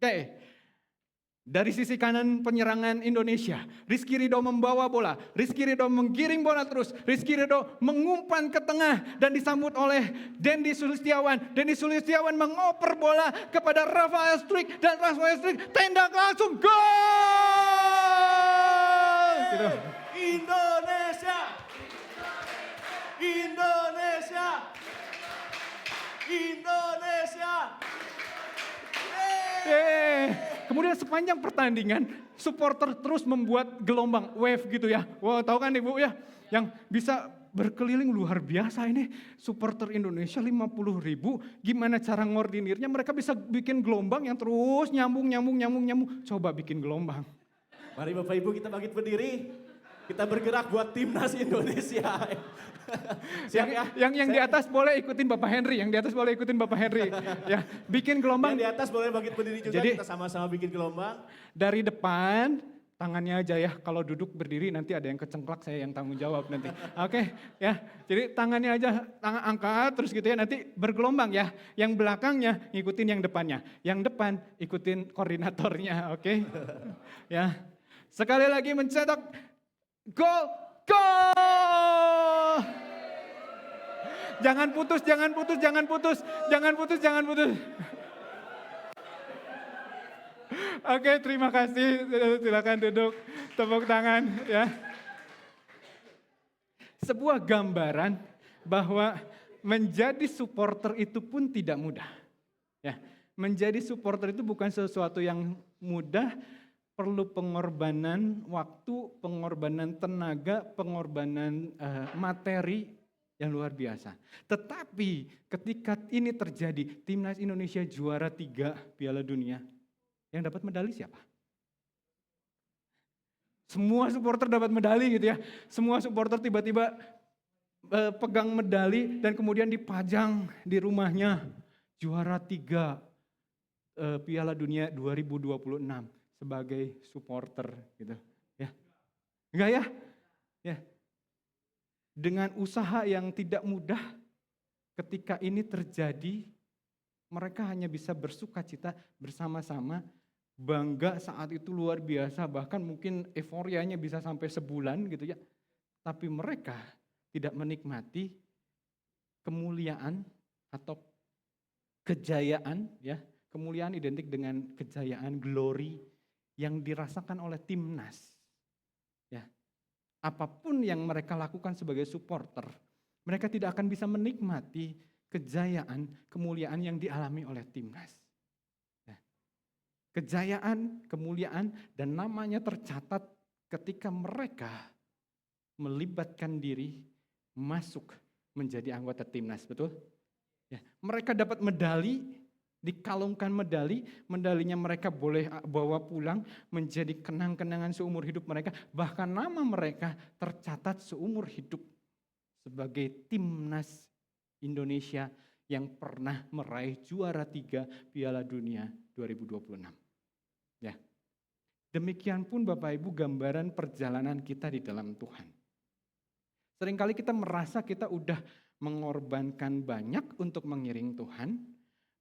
Oke. Dari sisi kanan penyerangan Indonesia, Rizky Ridho membawa bola, Rizky Ridho menggiring bola terus, Rizky Ridho mengumpan ke tengah dan disambut oleh Dendi Sulistiawan. Dendi Sulistiawan mengoper bola kepada Rafael Struijk dan Rafael Struijk tendang langsung gol! Gitu. Indonesia! Indonesia! Indonesia! Kemudian sepanjang pertandingan, supporter terus membuat gelombang wave gitu ya. Wah, tahu kan Ibu ya? Yang bisa berkeliling luar biasa ini. Supporter Indonesia 50.000. Gimana cara ngordinirnya? Mereka bisa bikin gelombang yang terus nyambung. Coba bikin gelombang. Mari Bapak Ibu kita bangkit berdiri. Kita bergerak buat timnas Indonesia. Siap ya? Yang di atas boleh ikutin Bapak Henry. Ya, bikin gelombang. Yang di atas boleh bangkit berdiri juga. Jadi, kita sama-sama bikin gelombang. dari depan, tangannya aja ya. Kalau duduk berdiri nanti ada yang kecengklak, saya yang tanggung jawab nanti. Oke, ya. Jadi tangannya aja, tangan angkat terus gitu ya. Nanti bergelombang ya. Yang belakangnya ngikutin yang depannya. Yang depan ikutin koordinatornya, oke? Ya. Sekali lagi mencetak gol, gol! Jangan putus. Oke, terima kasih. Silakan duduk, tepuk tangan ya. Sebuah gambaran bahwa menjadi supporter itu pun tidak mudah. Ya, menjadi supporter itu bukan sesuatu yang mudah. Perlu pengorbanan waktu, pengorbanan tenaga, pengorbanan materi yang luar biasa. Tetapi ketika ini terjadi, timnas Indonesia juara 3 Piala Dunia, yang dapat medali siapa? Semua supporter dapat medali gitu ya. Semua supporter tiba-tiba pegang medali dan kemudian dipajang di rumahnya. Juara 3 Piala Dunia 2026. Sebagai supporter gitu ya. Enggak ya? Ya. Dengan usaha yang tidak mudah ketika ini terjadi mereka hanya bisa bersukacita bersama-sama, bangga saat itu luar biasa, bahkan mungkin euforianya bisa sampai sebulan gitu ya. Tapi mereka tidak menikmati kemuliaan atau kejayaan ya. Kemuliaan identik dengan kejayaan, glory yang dirasakan oleh timnas. Ya. Apapun yang mereka lakukan sebagai supporter, mereka tidak akan bisa menikmati kejayaan, kemuliaan yang dialami oleh timnas. Ya. Kejayaan, kemuliaan, dan namanya tercatat ketika mereka melibatkan diri masuk menjadi anggota timnas, betul? Ya. Mereka dapat medali, dikalungkan medali, medalinya mereka boleh bawa pulang menjadi kenang-kenangan seumur hidup mereka. Bahkan nama mereka tercatat seumur hidup sebagai timnas Indonesia yang pernah meraih juara 3 Piala Dunia 2026. Ya. Demikian pun Bapak Ibu gambaran perjalanan kita di dalam Tuhan. Seringkali kita merasa kita udah mengorbankan banyak untuk mengiring Tuhan,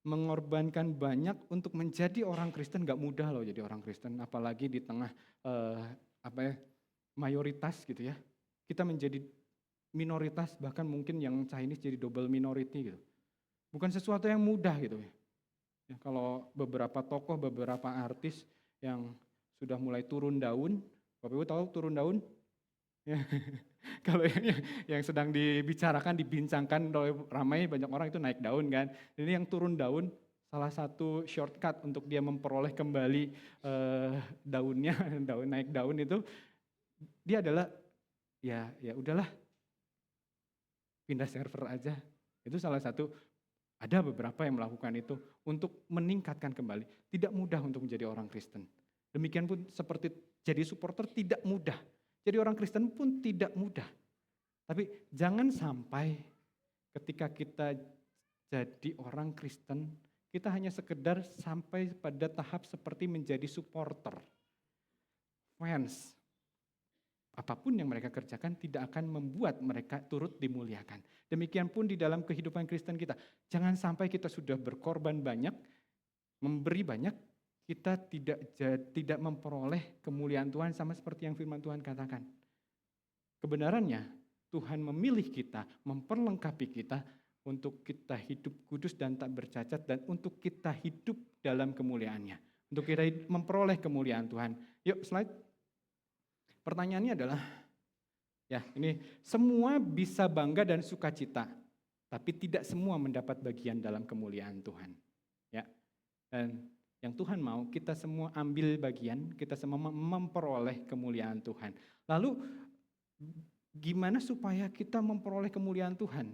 mengorbankan banyak untuk menjadi orang Kristen. Gak mudah loh jadi orang Kristen, apalagi di tengah mayoritas gitu ya. Kita menjadi minoritas, bahkan mungkin yang Chinese jadi double minority gitu. Bukan sesuatu yang mudah gitu ya. Kalau beberapa tokoh, beberapa artis yang sudah mulai turun daun, Bapak Ibu tahu turun daun? Ya. Kalau yang sedang dibicarakan, dibincangkan oleh ramai banyak orang itu naik daun kan. Jadi yang turun daun salah satu shortcut untuk dia memperoleh kembali daunnya, naik daun itu dia adalah ya udahlah pindah server aja. Itu salah satu, ada beberapa yang melakukan itu untuk meningkatkan kembali. Tidak mudah untuk menjadi orang Kristen. Demikian pun seperti jadi supporter tidak mudah. Jadi orang Kristen pun tidak mudah. Tapi jangan sampai ketika kita jadi orang Kristen, kita hanya sekedar sampai pada tahap seperti menjadi supporter. Fans. Apapun yang mereka kerjakan tidak akan membuat mereka turut dimuliakan. Demikian pun di dalam kehidupan Kristen kita. Jangan sampai kita sudah berkorban banyak, memberi banyak, kita tidak memperoleh kemuliaan Tuhan sama seperti yang firman Tuhan katakan. Kebenarannya Tuhan memilih kita, memperlengkapi kita untuk kita hidup kudus dan tak bercacat, dan untuk kita hidup dalam kemuliaannya. Untuk kita memperoleh kemuliaan Tuhan. Yuk slide. Pertanyaannya adalah, ya ini semua bisa bangga dan sukacita, tapi tidak semua mendapat bagian dalam kemuliaan Tuhan. Ya, dan yang Tuhan mau kita semua ambil bagian, kita semua memperoleh kemuliaan Tuhan. Lalu gimana supaya kita memperoleh kemuliaan Tuhan?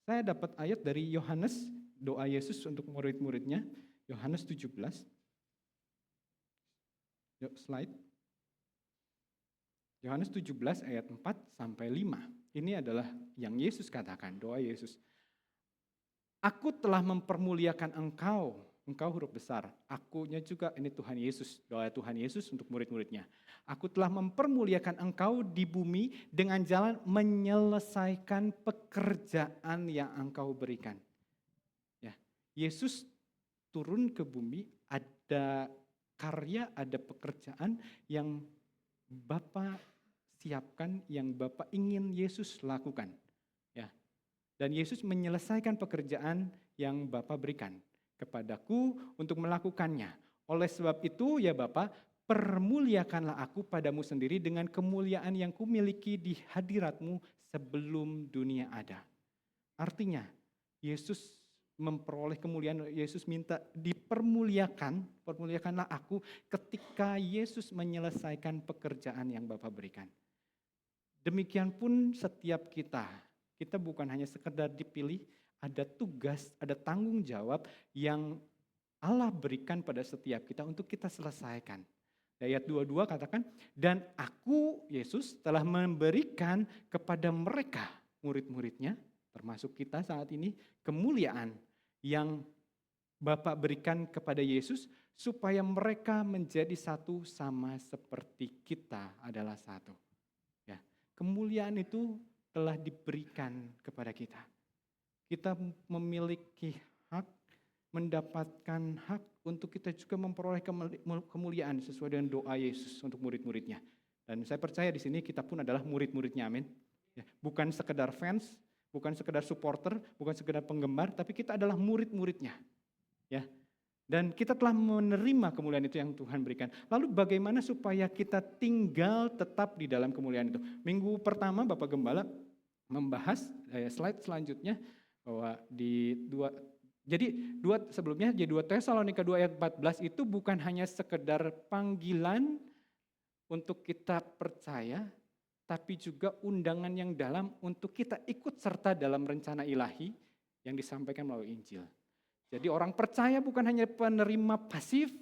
Saya dapat ayat dari Yohanes, doa Yesus untuk murid-muridnya, Yohanes 17. Yuk slide. Yohanes 17 ayat 4 sampai 5. Ini adalah yang Yesus katakan, doa Yesus. Aku telah mempermuliakan engkau huruf besar. Akunya juga ini Tuhan Yesus, doa Tuhan Yesus untuk murid-muridnya. Aku telah mempermuliakan engkau di bumi dengan jalan menyelesaikan pekerjaan yang engkau berikan. Ya, Yesus turun ke bumi, ada karya, ada pekerjaan yang Bapa siapkan, yang Bapa ingin Yesus lakukan. Ya. Dan Yesus menyelesaikan pekerjaan yang Bapa berikan kepadaku untuk melakukannya. Oleh sebab itu ya Bapa, permuliakanlah aku padamu sendiri dengan kemuliaan yang kumiliki di hadiratmu sebelum dunia ada. Artinya Yesus memperoleh kemuliaan, Yesus minta permuliakanlah aku ketika Yesus menyelesaikan pekerjaan yang Bapa berikan. Demikian pun setiap kita bukan hanya sekedar dipilih, ada tugas, ada tanggung jawab yang Allah berikan pada setiap kita untuk kita selesaikan. Ayat 22 katakan, dan aku, Yesus, telah memberikan kepada mereka, murid-muridnya, termasuk kita saat ini, kemuliaan yang Bapa berikan kepada Yesus, supaya mereka menjadi satu sama seperti kita adalah satu. Ya, kemuliaan itu telah diberikan kepada kita. Kita memiliki hak, mendapatkan hak untuk kita juga memperoleh kemuliaan sesuai dengan doa Yesus untuk murid-muridnya. Dan saya percaya di sini kita pun adalah murid-muridnya, amin. Ya, bukan sekedar fans, bukan sekedar supporter, bukan sekedar penggemar, tapi kita adalah murid-muridnya. Ya. Dan kita telah menerima kemuliaan itu yang Tuhan berikan. Lalu bagaimana supaya kita tinggal tetap di dalam kemuliaan itu? Minggu pertama Bapak Gembala membahas slide selanjutnya bahwa sebelumnya di 2 Tesalonika 2 ayat 14 itu bukan hanya sekedar panggilan untuk kita percaya, tapi juga undangan yang dalam untuk kita ikut serta dalam rencana ilahi yang disampaikan melalui Injil. Jadi orang percaya bukan hanya penerima pasif,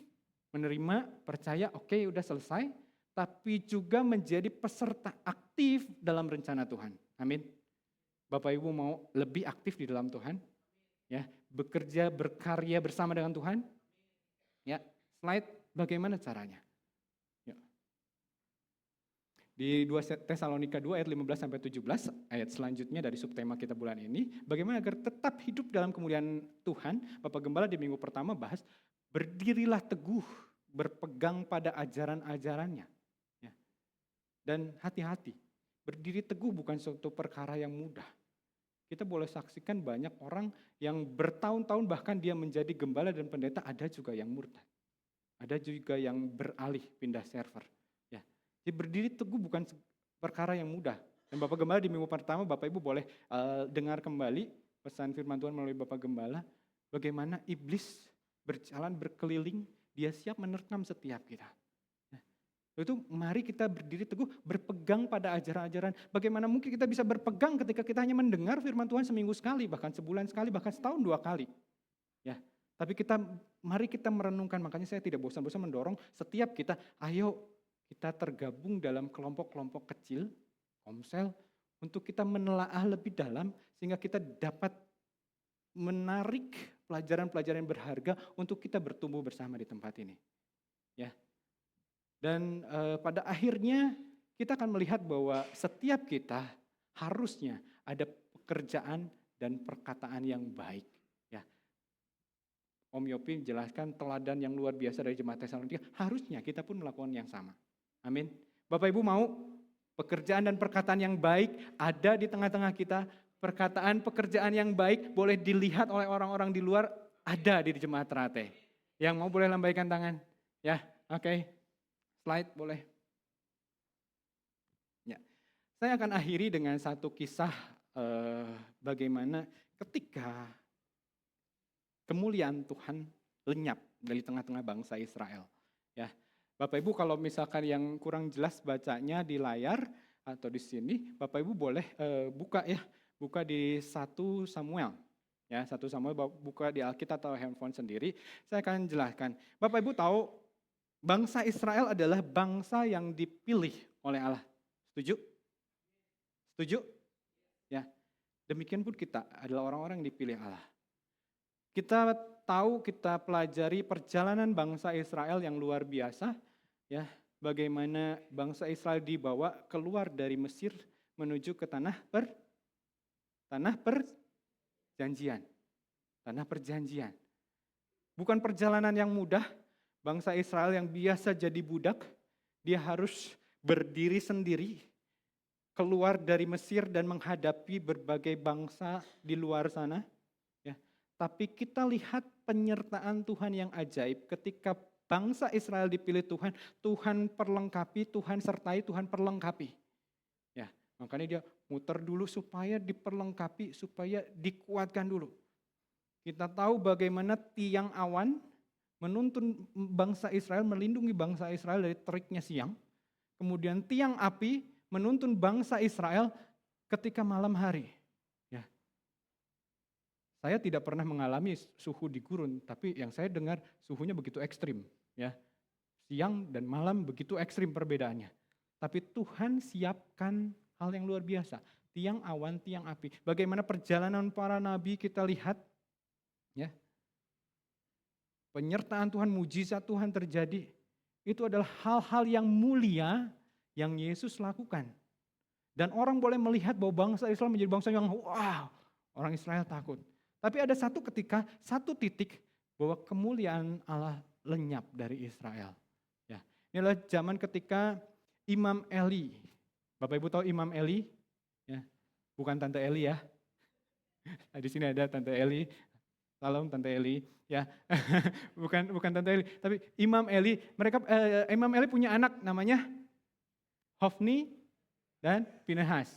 menerima, percaya, oke, udah selesai, tapi juga menjadi peserta aktif dalam rencana Tuhan. Amin. Bapak Ibu mau lebih aktif di dalam Tuhan? Ya, bekerja, berkarya bersama dengan Tuhan? Ya, slide bagaimana caranya? Ya. Di 2 Tesalonika 2 ayat 15 sampai 17, ayat selanjutnya dari subtema kita bulan ini, bagaimana agar tetap hidup dalam kemuliaan Tuhan? Bapak Gembala di minggu pertama bahas, berdirilah teguh, berpegang pada ajaran-ajarannya. Ya. Dan hati-hati, berdiri teguh bukan suatu perkara yang mudah. Kita boleh saksikan banyak orang yang bertahun-tahun bahkan dia menjadi gembala dan pendeta, ada juga yang murtad. Ada juga yang beralih pindah server. Ya. Jadi berdiri teguh bukan perkara yang mudah. Dan Bapak Gembala di minggu pertama, Bapak Ibu boleh dengar kembali pesan firman Tuhan melalui Bapak Gembala, bagaimana iblis berjalan berkeliling, dia siap menerkam setiap kita. Itu mari kita berdiri teguh, berpegang pada ajaran-ajaran. Bagaimana mungkin kita bisa berpegang ketika kita hanya mendengar firman Tuhan seminggu sekali, bahkan sebulan sekali, bahkan setahun 2 kali. Ya, tapi mari kita merenungkan, makanya saya tidak bosan-bosan mendorong setiap kita, ayo kita tergabung dalam kelompok-kelompok kecil, komsel, untuk kita menelaah lebih dalam, sehingga kita dapat menarik pelajaran-pelajaran yang berharga untuk kita bertumbuh bersama di tempat ini. Ya. Dan pada akhirnya kita akan melihat bahwa setiap kita harusnya ada pekerjaan dan perkataan yang baik. Ya. Om Yopi menjelaskan teladan yang luar biasa dari jemaat Tesalonika, harusnya kita pun melakukan yang sama. Amin. Bapak Ibu mau pekerjaan dan perkataan yang baik ada di tengah-tengah kita, pekerjaan yang baik boleh dilihat oleh orang-orang di luar, ada di jemaat Ternate. Yang mau boleh lambaikan tangan. Ya, oke. Slide boleh. Ya. Saya akan akhiri dengan satu kisah bagaimana ketika kemuliaan Tuhan lenyap dari tengah-tengah bangsa Israel. Ya, Bapak Ibu kalau misalkan yang kurang jelas bacanya di layar, atau di sini, Bapak Ibu boleh buka di 1 Samuel. Ya, 1 Samuel buka di Alkitab atau handphone sendiri. Saya akan jelaskan. Bapak Ibu tahu bangsa Israel adalah bangsa yang dipilih oleh Allah. Setuju? Setuju? Ya. Demikian pun kita adalah orang-orang yang dipilih Allah. Kita tahu, kita pelajari perjalanan bangsa Israel yang luar biasa, ya, bagaimana bangsa Israel dibawa keluar dari Mesir menuju ke tanah perjanjian. Tanah perjanjian. Bukan perjalanan yang mudah. Bangsa Israel yang biasa jadi budak, dia harus berdiri sendiri, keluar dari Mesir dan menghadapi berbagai bangsa di luar sana. Ya. Tapi kita lihat penyertaan Tuhan yang ajaib ketika bangsa Israel dipilih Tuhan, Tuhan perlengkapi, Tuhan sertai, Tuhan perlengkapi. Ya, makanya dia muter dulu supaya diperlengkapi, supaya dikuatkan dulu. Kita tahu bagaimana tiang awan menuntun bangsa Israel, melindungi bangsa Israel dari teriknya siang. Kemudian tiang api menuntun bangsa Israel ketika malam hari. Ya. Saya tidak pernah mengalami suhu di gurun, tapi yang saya dengar suhunya begitu ekstrim. Ya. Siang dan malam begitu ekstrim perbedaannya. Tapi Tuhan siapkan hal yang luar biasa. Tiang awan, tiang api. Bagaimana perjalanan para nabi kita lihat. Ya. Penyertaan Tuhan, mujizat Tuhan terjadi. Itu adalah hal-hal yang mulia yang Yesus lakukan. Dan orang boleh melihat bahwa bangsa Israel menjadi bangsa yang wow, orang Israel takut. Tapi ada satu titik bahwa kemuliaan Allah lenyap dari Israel. Ya, inilah zaman ketika Imam Eli. Bapak Ibu tahu Imam Eli? Ya, bukan Tante Eli ya. Di sini ada Tante Eli. Salam Tante Eli. Ya, bukan Tante Eli, tapi Imam Eli. Imam Eli punya anak namanya Hofni dan Pinehas.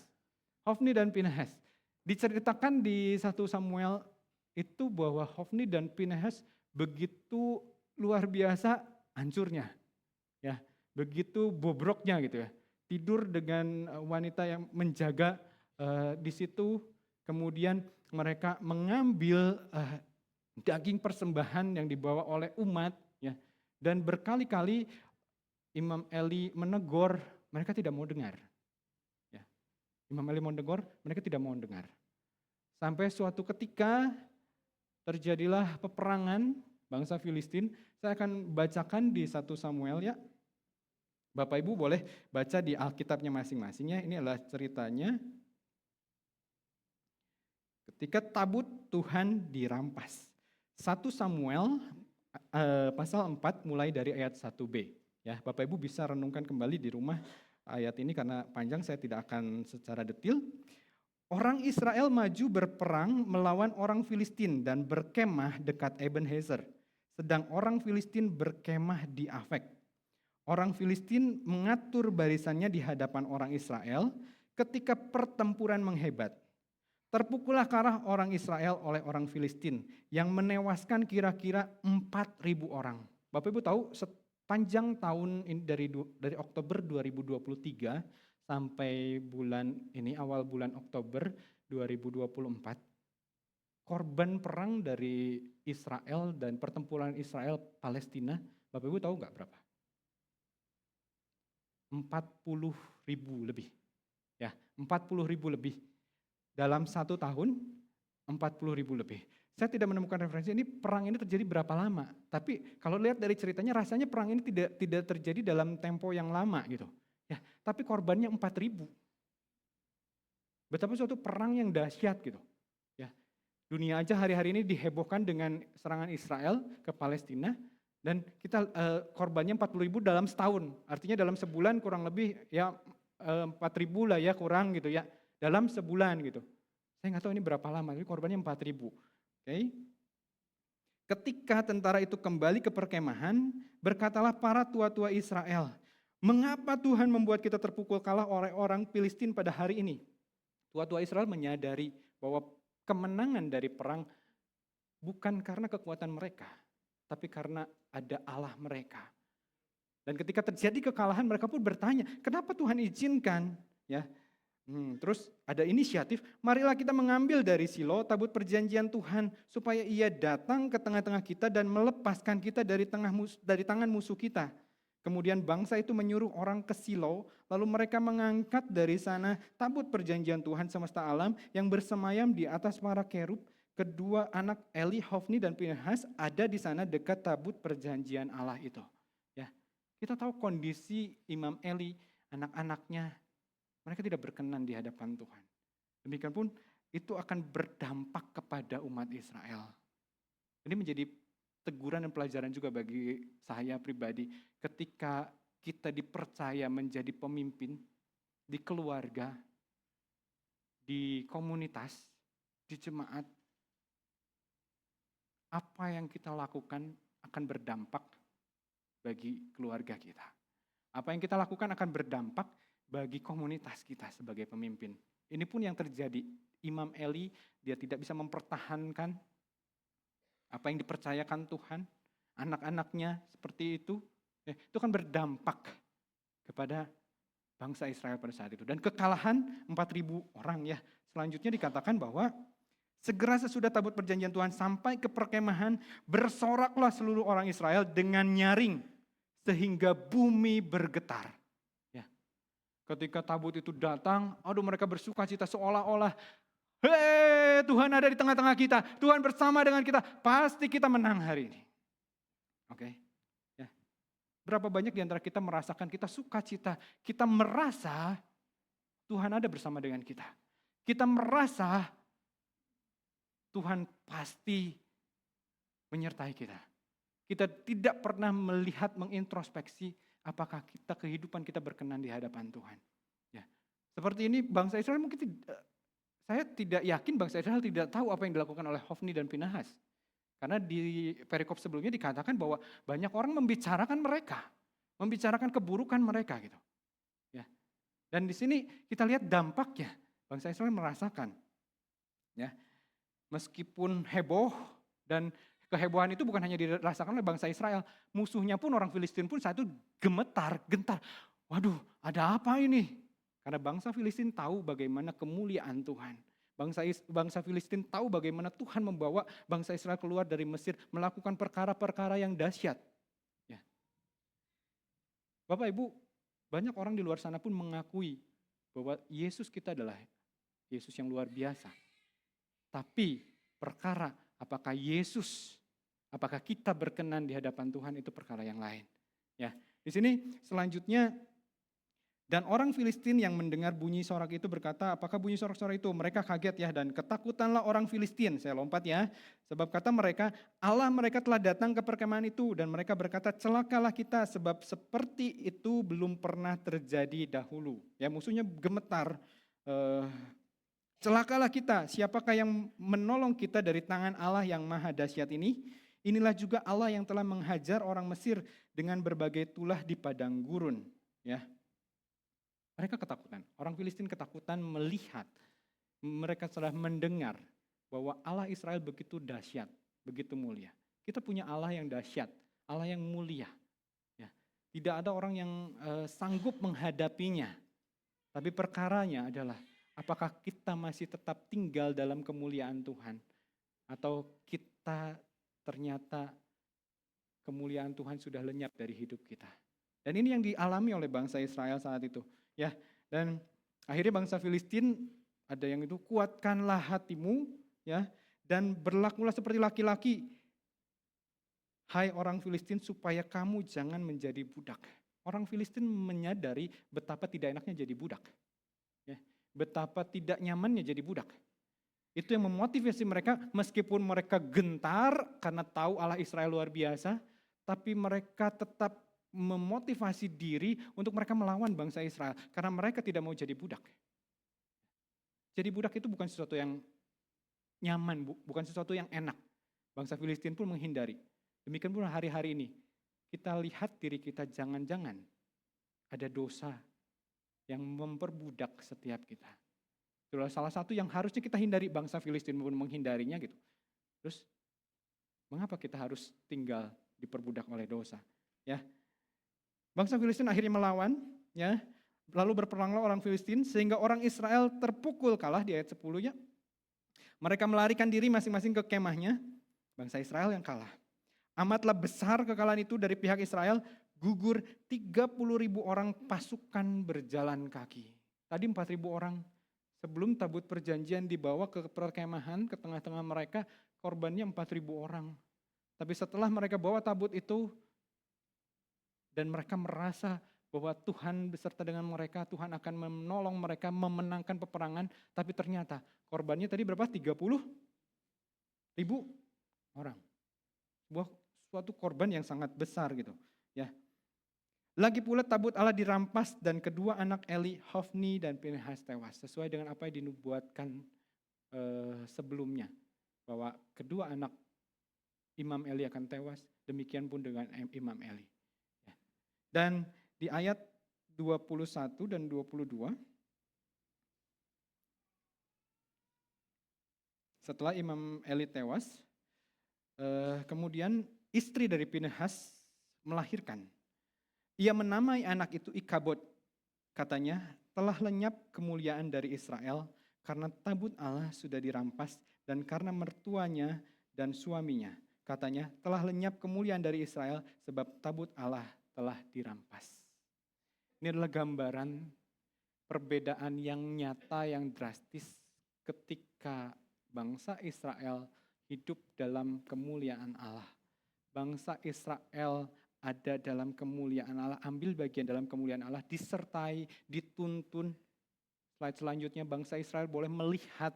Hofni dan Pinehas. Diceritakan di 1 Samuel itu bahwa Hofni dan Pinehas begitu luar biasa hancurnya. Ya, begitu bobroknya gitu ya. Tidur dengan wanita yang menjaga di situ, kemudian mereka mengambil daging persembahan yang dibawa oleh umat, ya, dan berkali-kali Imam Eli menegur, mereka tidak mau dengar. Ya. Imam Eli mau menegur, mereka tidak mau dengar. Sampai suatu ketika terjadilah peperangan bangsa Filistin. Saya akan bacakan di 1 Samuel ya. Bapak Ibu boleh baca di Alkitabnya masing-masing ya. Ini adalah ceritanya ketika tabut Tuhan dirampas. 1 Samuel pasal 4 mulai dari ayat 1b. Ya, Bapak Ibu bisa renungkan kembali di rumah ayat ini karena panjang, saya tidak akan secara detail. Orang Israel maju berperang melawan orang Filistin dan berkemah dekat Ebenezer. Sedang orang Filistin berkemah di Afek. Orang Filistin mengatur barisannya di hadapan orang Israel ketika pertempuran menghebat. Terpukullah ke arah orang Israel oleh orang Filistin yang menewaskan kira-kira 4.000 orang. Bapak Ibu tahu sepanjang tahun ini dari Oktober 2023 sampai bulan ini awal bulan Oktober 2024 korban perang dari Israel dan pertempuran Israel Palestina, Bapak Ibu tahu nggak berapa? 40.000 lebih. Ya, 40.000 lebih. Dalam 1 tahun 40.000 lebih. Saya tidak menemukan referensi ini perang ini terjadi berapa lama. Tapi kalau lihat dari ceritanya rasanya perang ini tidak terjadi dalam tempo yang lama gitu. Ya, tapi korbannya 4.000. Betapa suatu perang yang dahsyat gitu. Ya, dunia aja hari-hari ini dihebohkan dengan serangan Israel ke Palestina dan kita korbannya 40.000 dalam setahun. Artinya dalam sebulan kurang lebih ya 4.000 lah ya kurang gitu ya. Dalam sebulan gitu. Saya nggak tahu ini berapa lama, tapi korbannya 4.000. Oke. Ketika tentara itu kembali ke perkemahan, berkatalah para tua-tua Israel, mengapa Tuhan membuat kita terpukul kalah oleh orang Filistin pada hari ini? Tua-tua Israel menyadari bahwa kemenangan dari perang bukan karena kekuatan mereka, tapi karena ada Allah mereka. Dan ketika terjadi kekalahan, mereka pun bertanya, kenapa Tuhan izinkan Ya. Terus ada inisiatif, marilah kita mengambil dari Silo tabut perjanjian Tuhan supaya ia datang ke tengah-tengah kita dan melepaskan kita dari tangan musuh kita. Kemudian bangsa itu menyuruh orang ke Silo, lalu mereka mengangkat dari sana tabut perjanjian Tuhan semesta alam yang bersemayam di atas para kerub. Kedua anak Eli, Hofni dan Pinehas ada di sana dekat tabut perjanjian Allah itu. Ya, kita tahu kondisi Imam Eli, anak-anaknya, mereka tidak berkenan di hadapan Tuhan. Demikian pun itu akan berdampak kepada umat Israel. Ini menjadi teguran dan pelajaran juga bagi saya pribadi. Ketika kita dipercaya menjadi pemimpin di keluarga, di komunitas, di jemaat, apa yang kita lakukan akan berdampak bagi keluarga kita. Apa yang kita lakukan akan berdampak bagi komunitas kita sebagai pemimpin. Ini pun yang terjadi. Imam Eli, dia tidak bisa mempertahankan apa yang dipercayakan Tuhan. Anak-anaknya seperti itu. Itu kan berdampak kepada bangsa Israel pada saat itu. Dan kekalahan 4.000 orang ya. Selanjutnya dikatakan bahwa segera sesudah tabut perjanjian Tuhan sampai ke perkemahan, bersoraklah seluruh orang Israel dengan nyaring sehingga bumi bergetar. Ketika tabut itu datang, mereka bersuka cita seolah-olah, hei Tuhan ada di tengah-tengah kita, Tuhan bersama dengan kita, pasti kita menang hari ini. Oke, ya. Berapa banyak di antara kita merasakan kita sukacita, kita merasa Tuhan ada bersama dengan kita. Kita merasa Tuhan pasti menyertai kita. Kita tidak pernah melihat, mengintrospeksi, apakah kehidupan kita berkenan di hadapan Tuhan. Ya. Seperti ini bangsa Israel mungkin saya tidak yakin bangsa Israel tidak tahu apa yang dilakukan oleh Hofni dan Pinehas. Karena di perikop sebelumnya dikatakan bahwa banyak orang membicarakan mereka. Membicarakan keburukan mereka gitu. Ya. Dan di sini kita lihat dampaknya. Bangsa Israel merasakan. Ya. Meskipun heboh dan kehebohan itu bukan hanya dirasakan oleh bangsa Israel. Musuhnya pun orang Filistin pun saat itu gemetar, gentar. Waduh, ada apa ini? Karena bangsa Filistin tahu bagaimana kemuliaan Tuhan. Bangsa Filistin tahu bagaimana Tuhan membawa bangsa Israel keluar dari Mesir. Melakukan perkara-perkara yang dahsyat. Ya. Bapak Ibu, banyak orang di luar sana pun mengakui bahwa Yesus kita adalah Yesus yang luar biasa. Tapi perkara apakah kita berkenan di hadapan Tuhan itu perkara yang lain. Ya, di sini selanjutnya, dan orang Filistin yang mendengar bunyi sorak itu berkata, apakah bunyi sorak-sorak itu? Mereka kaget ya, dan ketakutanlah orang Filistin. Saya lompat ya, sebab kata mereka, Allah mereka telah datang ke perkemahan itu, dan mereka berkata, celakalah kita, sebab seperti itu belum pernah terjadi dahulu. Ya, musuhnya gemetar. Celakalah kita, siapakah yang menolong kita dari tangan Allah yang maha dahsyat ini? Inilah juga Allah yang telah menghajar orang Mesir dengan berbagai tulah di padang gurun. Ya, mereka ketakutan, orang Filistin ketakutan melihat, mereka telah mendengar bahwa Allah Israel begitu dahsyat, begitu mulia. Kita punya Allah yang dahsyat, Allah yang mulia. Ya, tidak ada orang yang sanggup menghadapinya. Tapi perkaranya adalah, apakah kita masih tetap tinggal dalam kemuliaan Tuhan? Atau kita ternyata kemuliaan Tuhan sudah lenyap dari hidup kita? Dan ini yang dialami oleh bangsa Israel saat itu. Ya, dan akhirnya bangsa Filistin ada yang itu, kuatkanlah hatimu, ya, dan berlakulah seperti laki-laki. Hai orang Filistin, supaya kamu jangan menjadi budak. Orang Filistin menyadari betapa tidak enaknya jadi budak. Betapa tidak nyamannya jadi budak. Itu yang memotivasi mereka, meskipun mereka gentar karena tahu Allah Israel luar biasa, tapi mereka tetap memotivasi diri untuk mereka melawan bangsa Israel, karena mereka tidak mau jadi budak. Jadi budak itu bukan sesuatu yang nyaman, bukan sesuatu yang enak. Bangsa Filistin pun menghindari. Demikian pula hari-hari ini, kita lihat diri kita jangan-jangan ada dosa yang memperbudak setiap kita. Itulah salah satu yang harusnya kita hindari, bangsa Filistin pun menghindarinya gitu. Terus mengapa kita harus tinggal diperbudak oleh dosa? Ya. Bangsa Filistin akhirnya melawan, ya. Lalu berperanglah orang Filistin sehingga orang Israel terpukul kalah di ayat 10 ya. Mereka melarikan diri masing-masing ke kemahnya, bangsa Israel yang kalah. Amatlah besar kekalahan itu dari pihak Israel, gugur 30.000 orang pasukan berjalan kaki. Tadi 4.000 orang, sebelum tabut perjanjian dibawa ke perkemahan ke tengah-tengah mereka, korbannya 4.000 orang. Tapi setelah mereka bawa tabut itu, dan mereka merasa bahwa Tuhan beserta dengan mereka, Tuhan akan menolong mereka memenangkan peperangan, tapi ternyata korbannya tadi berapa? 30.000 orang. Suatu korban yang sangat besar gitu. Ya. Lagi pula tabut Allah dirampas dan kedua anak Eli, Hofni dan Pinehas tewas. Sesuai dengan apa yang dinubuatkan sebelumnya. Bahwa kedua anak Imam Eli akan tewas, demikian pun dengan Imam Eli. Ya. Dan di ayat 21 dan 22, setelah Imam Eli tewas, kemudian istri dari Pinehas melahirkan. Ia menamai anak itu Ikabod. Katanya, telah lenyap kemuliaan dari Israel karena tabut Allah sudah dirampas dan karena mertuanya dan suaminya. Katanya, telah lenyap kemuliaan dari Israel sebab tabut Allah telah dirampas. Ini adalah gambaran perbedaan yang nyata, yang drastis ketika bangsa Israel hidup dalam kemuliaan Allah. Bangsa Israel ada dalam kemuliaan Allah, ambil bagian dalam kemuliaan Allah, disertai, dituntun. Slide selanjutnya, bangsa Israel boleh melihat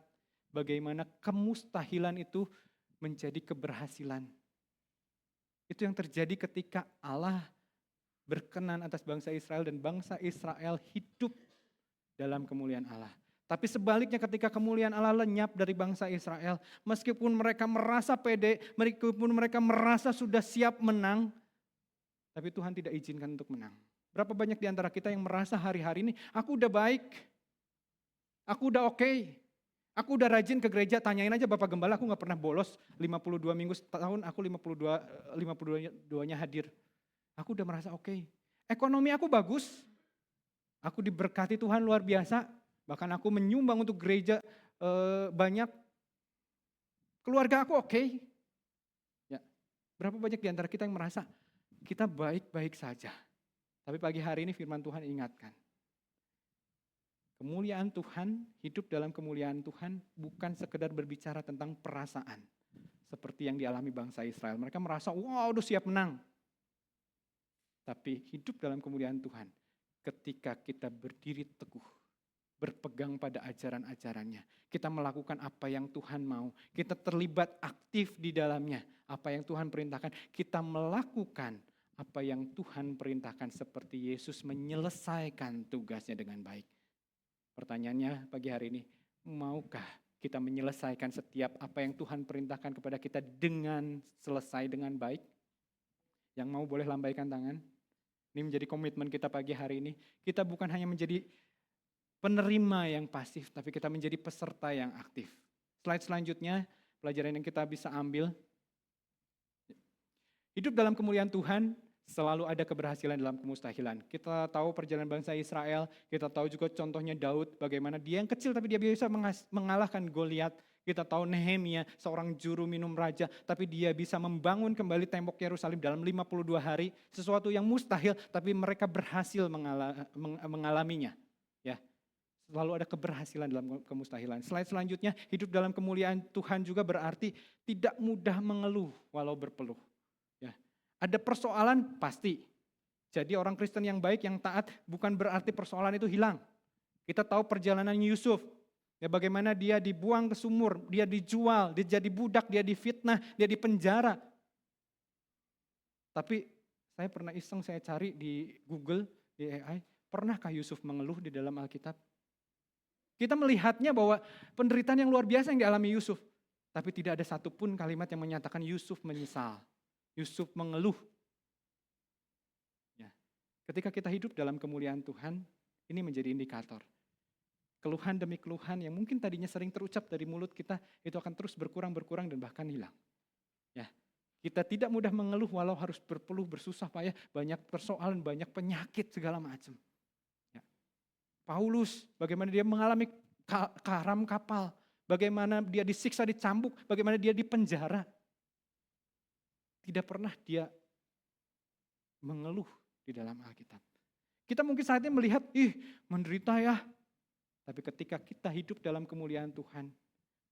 bagaimana kemustahilan itu menjadi keberhasilan. Itu yang terjadi ketika Allah berkenan atas bangsa Israel dan bangsa Israel hidup dalam kemuliaan Allah. Tapi sebaliknya ketika kemuliaan Allah lenyap dari bangsa Israel, meskipun mereka merasa pede, meskipun mereka merasa sudah siap menang, tapi Tuhan tidak izinkan untuk menang. Berapa banyak di antara kita yang merasa hari-hari ini, aku udah baik, aku udah oke, aku udah rajin ke gereja, tanyain aja Bapak Gembala, aku gak pernah bolos 52 minggu setahun, aku 52-nya hadir. Aku udah merasa oke. Ekonomi aku bagus. Aku diberkati Tuhan luar biasa. Bahkan aku menyumbang untuk gereja banyak. Keluarga aku oke. Ya. Berapa banyak di antara kita yang merasa kita baik-baik saja. Tapi pagi hari ini firman Tuhan ingatkan. Kemuliaan Tuhan, hidup dalam kemuliaan Tuhan bukan sekedar berbicara tentang perasaan. Seperti yang dialami bangsa Israel. Mereka merasa, wow udah siap menang. Tapi hidup dalam kemuliaan Tuhan ketika kita berdiri teguh, berpegang pada ajaran-ajarannya. Kita melakukan apa yang Tuhan mau. Kita terlibat aktif di dalamnya. Apa yang Tuhan perintahkan, kita melakukan apa yang Tuhan perintahkan seperti Yesus menyelesaikan tugasnya dengan baik. Pertanyaannya pagi hari ini, maukah kita menyelesaikan setiap apa yang Tuhan perintahkan kepada kita dengan selesai dengan baik? Yang mau boleh lambaikan tangan. Ini menjadi komitmen kita pagi hari ini. Kita bukan hanya menjadi penerima yang pasif, tapi kita menjadi peserta yang aktif. Slide selanjutnya, pelajaran yang kita bisa ambil. Hidup dalam kemuliaan Tuhan, selalu ada keberhasilan dalam kemustahilan. Kita tahu perjalanan bangsa Israel, kita tahu juga contohnya Daud, bagaimana dia yang kecil tapi dia bisa mengalahkan Goliat. Kita tahu Nehemia, seorang juru minum raja, tapi dia bisa membangun kembali tembok Yerusalem dalam 52 hari. Sesuatu yang mustahil, tapi mereka berhasil mengalaminya. Ya, selalu ada keberhasilan dalam kemustahilan. Slide selanjutnya, hidup dalam kemuliaan Tuhan juga berarti tidak mudah mengeluh walau berpeluh. Ya, ada persoalan pasti. Jadi orang Kristen yang baik, yang taat, bukan berarti persoalan itu hilang. Kita tahu perjalanan Yusuf. Ya, bagaimana dia dibuang ke sumur, dia dijual, dia jadi budak, dia difitnah, dia dipenjara. Tapi saya pernah iseng saya cari di Google, di AI, pernahkah Yusuf mengeluh di dalam Alkitab? Kita melihatnya bahwa penderitaan yang luar biasa yang dialami Yusuf. Tapi tidak ada satupun kalimat yang menyatakan Yusuf menyesal. Yusuf mengeluh. Ya. Ketika kita hidup dalam kemuliaan Tuhan, ini menjadi indikator. Keluhan demi keluhan yang mungkin tadinya sering terucap dari mulut kita, itu akan terus berkurang dan bahkan hilang. Ya, kita tidak mudah mengeluh walau harus berpeluh, bersusah payah, banyak persoalan, banyak penyakit segala macam. Ya. Paulus, bagaimana dia mengalami karam kapal, bagaimana dia disiksa, dicambuk, bagaimana dia dipenjara. Tidak pernah dia mengeluh di dalam Alkitab. Kita mungkin saat ini melihat, menderita ya. Tapi ketika kita hidup dalam kemuliaan Tuhan,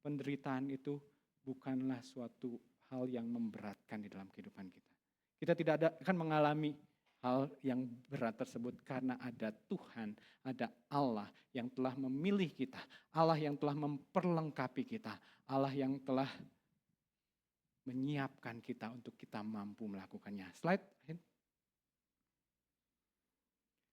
penderitaan itu bukanlah suatu hal yang memberatkan di dalam kehidupan kita. Kita tidak akan mengalami hal yang berat tersebut karena ada Tuhan, ada Allah yang telah memilih kita, Allah yang telah memperlengkapi kita, Allah yang telah menyiapkan kita untuk kita mampu melakukannya. Slide.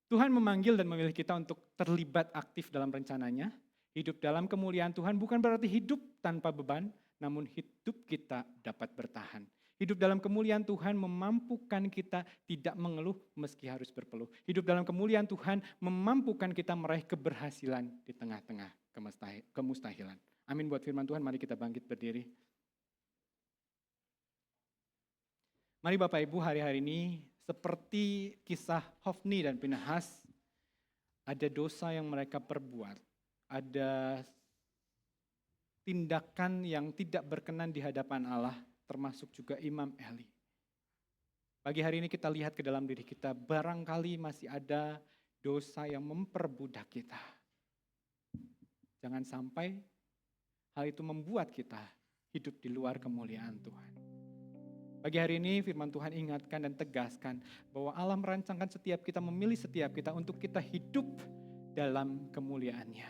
Tuhan memanggil dan memilih kita untuk terlibat aktif dalam rencananya. Hidup dalam kemuliaan Tuhan bukan berarti hidup tanpa beban, namun hidup kita dapat bertahan. Hidup dalam kemuliaan Tuhan memampukan kita tidak mengeluh meski harus berpeluh. Hidup dalam kemuliaan Tuhan memampukan kita meraih keberhasilan di tengah-tengah kemustahilan. Amin buat firman Tuhan, mari kita bangkit berdiri. Mari Bapak Ibu, hari-hari ini seperti kisah Hofni dan Pinehas, ada dosa yang mereka perbuat, ada tindakan yang tidak berkenan di hadapan Allah, termasuk juga Imam Eli. Pagi hari ini kita lihat ke dalam diri kita, barangkali masih ada dosa yang memperbudak kita. Jangan sampai hal itu membuat kita hidup di luar kemuliaan Tuhan. Pagi hari ini firman Tuhan ingatkan dan tegaskan bahwa Allah merancangkan setiap kita, memilih setiap kita untuk kita hidup dalam kemuliaannya.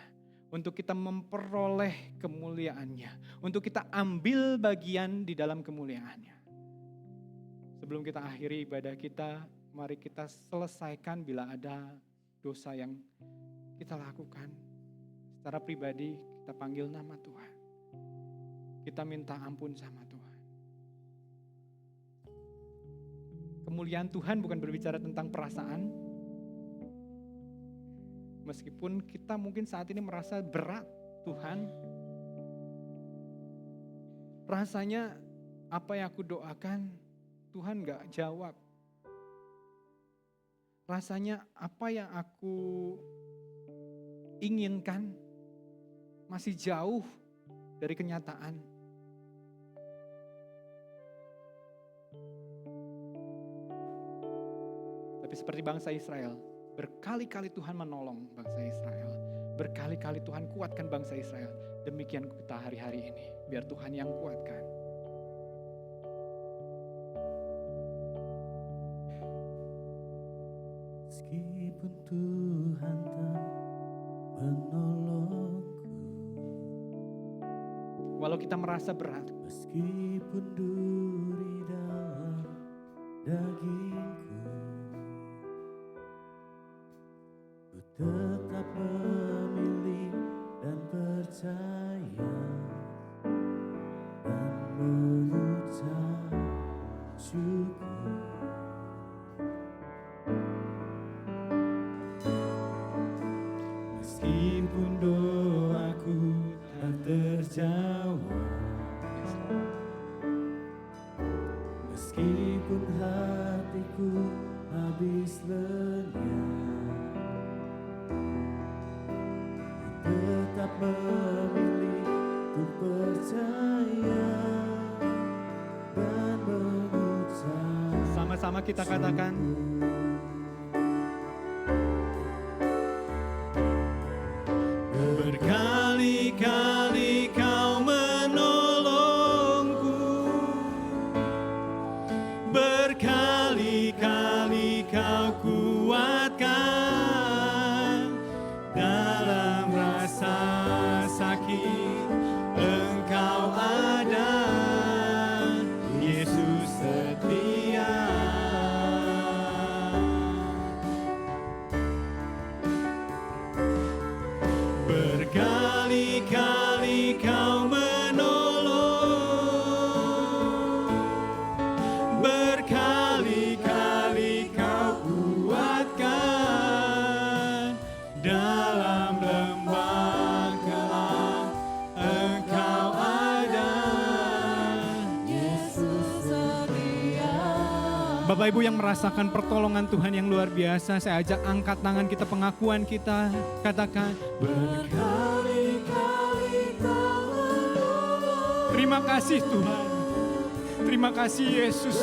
Untuk kita memperoleh kemuliaannya, untuk kita ambil bagian di dalam kemuliaannya. Sebelum kita akhiri ibadah kita, mari kita selesaikan bila ada dosa yang kita lakukan. Secara pribadi kita panggil nama Tuhan. Kita minta ampun sama Tuhan. Kemuliaan Tuhan bukan berbicara tentang perasaan. Meskipun kita mungkin saat ini merasa berat, Tuhan, rasanya apa yang aku doakan, Tuhan gak jawab. Rasanya apa yang aku inginkan masih jauh dari kenyataan. Tapi seperti bangsa Israel, berkali-kali Tuhan menolong bangsa Israel. Berkali-kali Tuhan kuatkan bangsa Israel. Demikian kita hari-hari ini. Biar Tuhan yang kuatkan. Meskipun Tuhan tak menolongku, walau kita merasa berat, meskipun duri dalam dagingku, ku tetap memilih dan percaya dan mengucap syukur. Meskipun doaku tak terjawab, meskipun hatiku habis lenyap, ku tetap memilih untuk percaya dan mengucap. sama-sama kita katakan, berkali-kali Kau menolongku, berkali-kali Kau kuatkan dalam rasa sakit. Engkau ada, Yesus setia. Bapak Ibu yang merasakan pertolongan Tuhan yang luar biasa, saya ajak angkat tangan kita, pengakuan kita, katakan berkali-kali Kau menolong. Terima kasih Tuhan, terima kasih Yesus.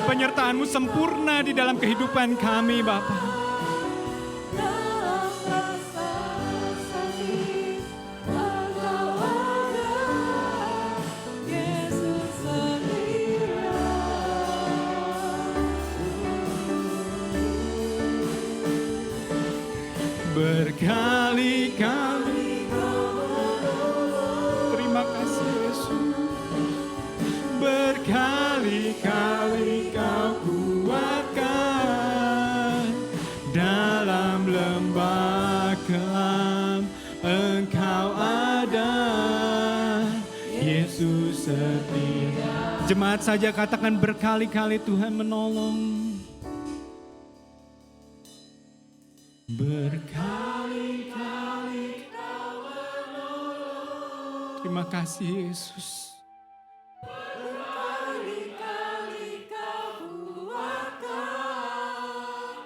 Penyertaan-Mu sempurna di dalam kehidupan kami Bapa. Berkali-kali terima kasih Yesus. Berkali-kali Kau kuatkan dalam lembah kelam. Engkau ada, Yesus setia. Jemaat saja katakan berkali-kali Tuhan menolong. Berkali-kali Kau menolong. Terima kasih Yesus. Berkali-kali Kau kuatkan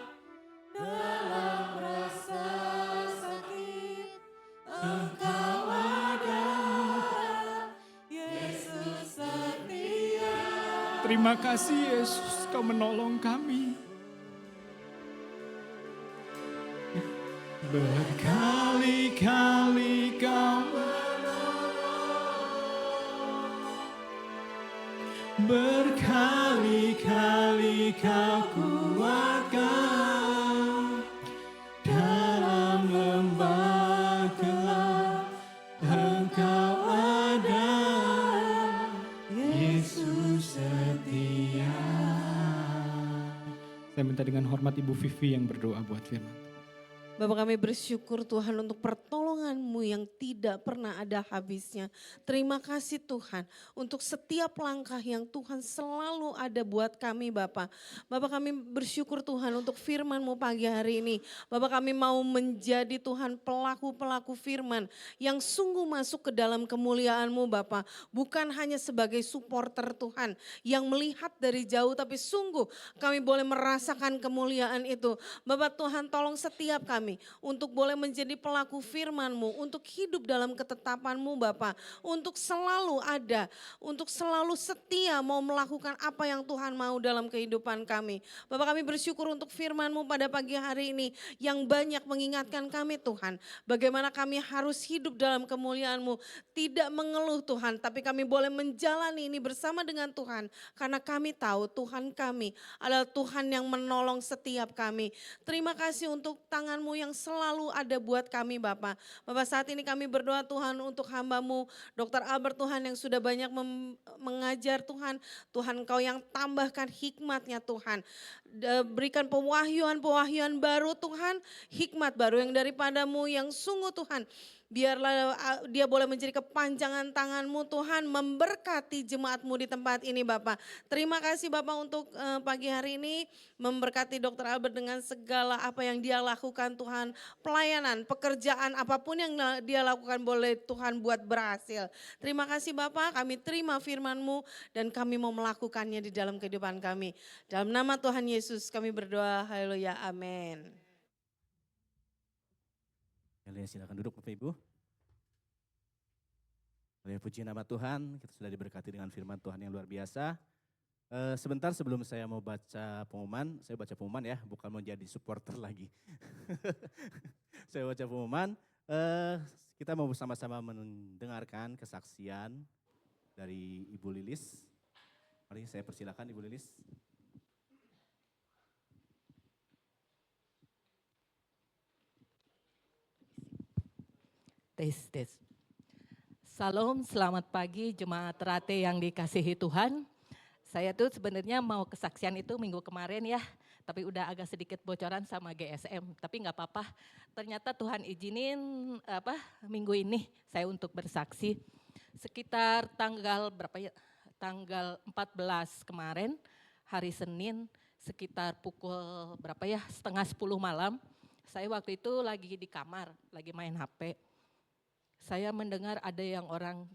dalam rasa sakit. Engkau ada, Yesus setia. Terima kasih Yesus, Kau menolong kami. Berkali-kali Kau menolong. Berkali-kali Kau kuatkan dalam lembah gelap. Engkau ada, Yesus setia. Saya minta dengan hormat Ibu Vivi yang berdoa buat firman. Bapak kami bersyukur Tuhan untuk pertolongan-Mu yang tidak pernah ada habisnya. Terima kasih Tuhan untuk setiap langkah yang Tuhan selalu ada buat kami Bapak. Bapak kami bersyukur Tuhan untuk firman-Mu pagi hari ini. Bapak kami mau menjadi Tuhan pelaku-pelaku firman yang sungguh masuk ke dalam kemuliaan-Mu Bapak. Bukan hanya sebagai supporter Tuhan yang melihat dari jauh, tapi sungguh kami boleh merasakan kemuliaan itu. Bapak Tuhan tolong setiap kami untuk boleh menjadi pelaku firman-Mu, untuk hidup dalam ketetapan-Mu Bapa, untuk selalu ada, untuk selalu setia mau melakukan apa yang Tuhan mau dalam kehidupan kami. Bapak kami bersyukur untuk firman-Mu pada pagi hari ini yang banyak mengingatkan kami Tuhan, bagaimana kami harus hidup dalam kemuliaan-Mu, tidak mengeluh Tuhan, tapi kami boleh menjalani ini bersama dengan Tuhan, karena kami tahu Tuhan kami adalah Tuhan yang menolong setiap kami. Terima kasih untuk tangan-Mu yang selalu ada buat kami Bapak. Bapak saat ini kami berdoa Tuhan untuk hamba-Mu, Dr. Albert Tuhan yang sudah banyak mengajar Tuhan. Tuhan Engkau yang tambahkan hikmatnya Tuhan. Berikan pewahyuan-pewahyuan baru Tuhan, hikmat baru yang daripada-Mu yang sungguh Tuhan. Biarlah dia boleh menjadi kepanjangan tangan-Mu Tuhan, memberkati jemaat-Mu di tempat ini Bapak. Terima kasih Bapak untuk pagi hari ini, memberkati Dr. Albert dengan segala apa yang dia lakukan Tuhan. Pelayanan, pekerjaan, apapun yang dia lakukan boleh Tuhan buat berhasil. Terima kasih Bapak, kami terima firman-Mu dan kami mau melakukannya di dalam kehidupan kami. Dalam nama Tuhan Yesus kami berdoa, haleluya, amin. Kalian silakan duduk Bapak Ibu. Haleluya, puji nama Tuhan, kita sudah diberkati dengan firman Tuhan yang luar biasa. Sebentar sebelum saya mau baca pengumuman, saya baca pengumuman ya, bukan mau jadi supporter lagi. Saya baca pengumuman, kita mau bersama-sama mendengarkan kesaksian dari Ibu Lilis. Mari saya persilakan Ibu Lilis. Tes. Salam, selamat pagi jemaat Rate yang dikasihi Tuhan. Saya tuh sebenarnya mau kesaksian itu minggu kemarin ya, tapi udah agak sedikit bocoran sama GSM, tapi nggak apa-apa. Ternyata Tuhan izinin minggu ini saya untuk bersaksi. Sekitar tanggal berapa ya? Tanggal 14 kemarin, hari Senin, sekitar pukul berapa ya? Setengah 10 malam. Saya waktu itu lagi di kamar, lagi main HP. Saya mendengar ada yang orang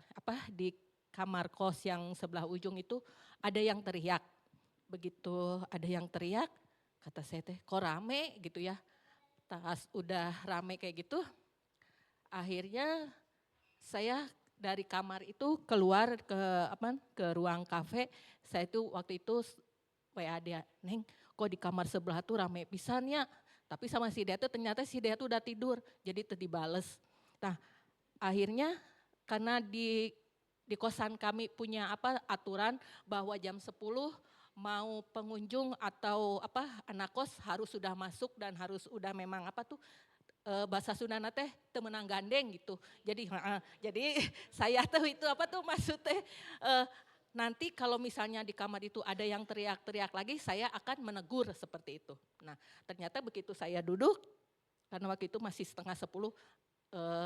di kamar kos yang sebelah ujung itu ada yang teriak. begitu ada yang teriak, kata saya teh, kok rame gitu ya. Tas udah rame kayak gitu, akhirnya saya dari kamar itu keluar ke ruang kafe. Saya itu waktu itu WA dia, Neng kok di kamar sebelah tuh rame pisannya. Tapi sama si dia tuh ternyata si dia tuh udah tidur, jadi tuh dibales. Nah akhirnya karena di kosan kami punya aturan bahwa jam 10 mau pengunjung atau anak kos harus sudah masuk dan harus udah memang bahasa Sundana teh temenang gandeng gitu. Jadi saya tuh itu maksud teh nanti kalau misalnya di kamar itu ada yang teriak-teriak lagi, saya akan menegur seperti itu. Nah ternyata begitu saya duduk, karena waktu itu masih setengah 10,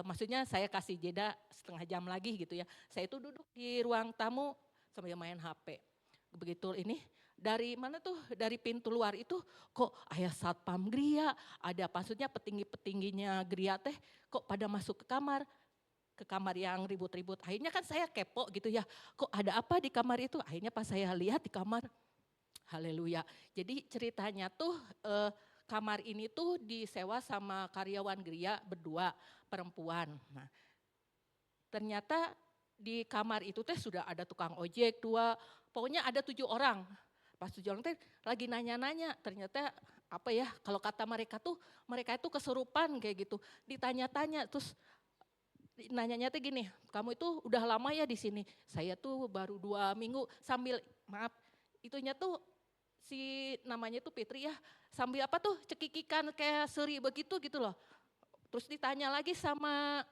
maksudnya saya kasih jeda setengah jam lagi gitu ya. Saya itu duduk di ruang tamu sambil main HP. Begitu ini dari mana tuh, dari pintu luar itu kok ayah satpam geria, ada maksudnya petinggi-petingginya geria teh kok pada masuk ke kamar yang ribut-ribut. Akhirnya kan saya kepo gitu ya, kok ada apa di kamar itu? Akhirnya pas saya lihat di kamar, haleluya. Jadi ceritanya tuh kamar ini tuh disewa sama karyawan geria berdua, perempuan. Nah, ternyata di kamar itu teh sudah ada tukang ojek 2, pokoknya ada 7 orang. Pas 7 orang teh lagi nanya-nanya, ternyata kalau kata mereka itu kesurupan kayak gitu. Ditanya-tanya terus nanyanya tuh gini, kamu itu udah lama ya di sini? Saya tuh baru 2 minggu, sambil itunya tuh si namanya tuh Fitri ya, sambil cekikikan kayak seri begitu gitu loh. Terus ditanya lagi sama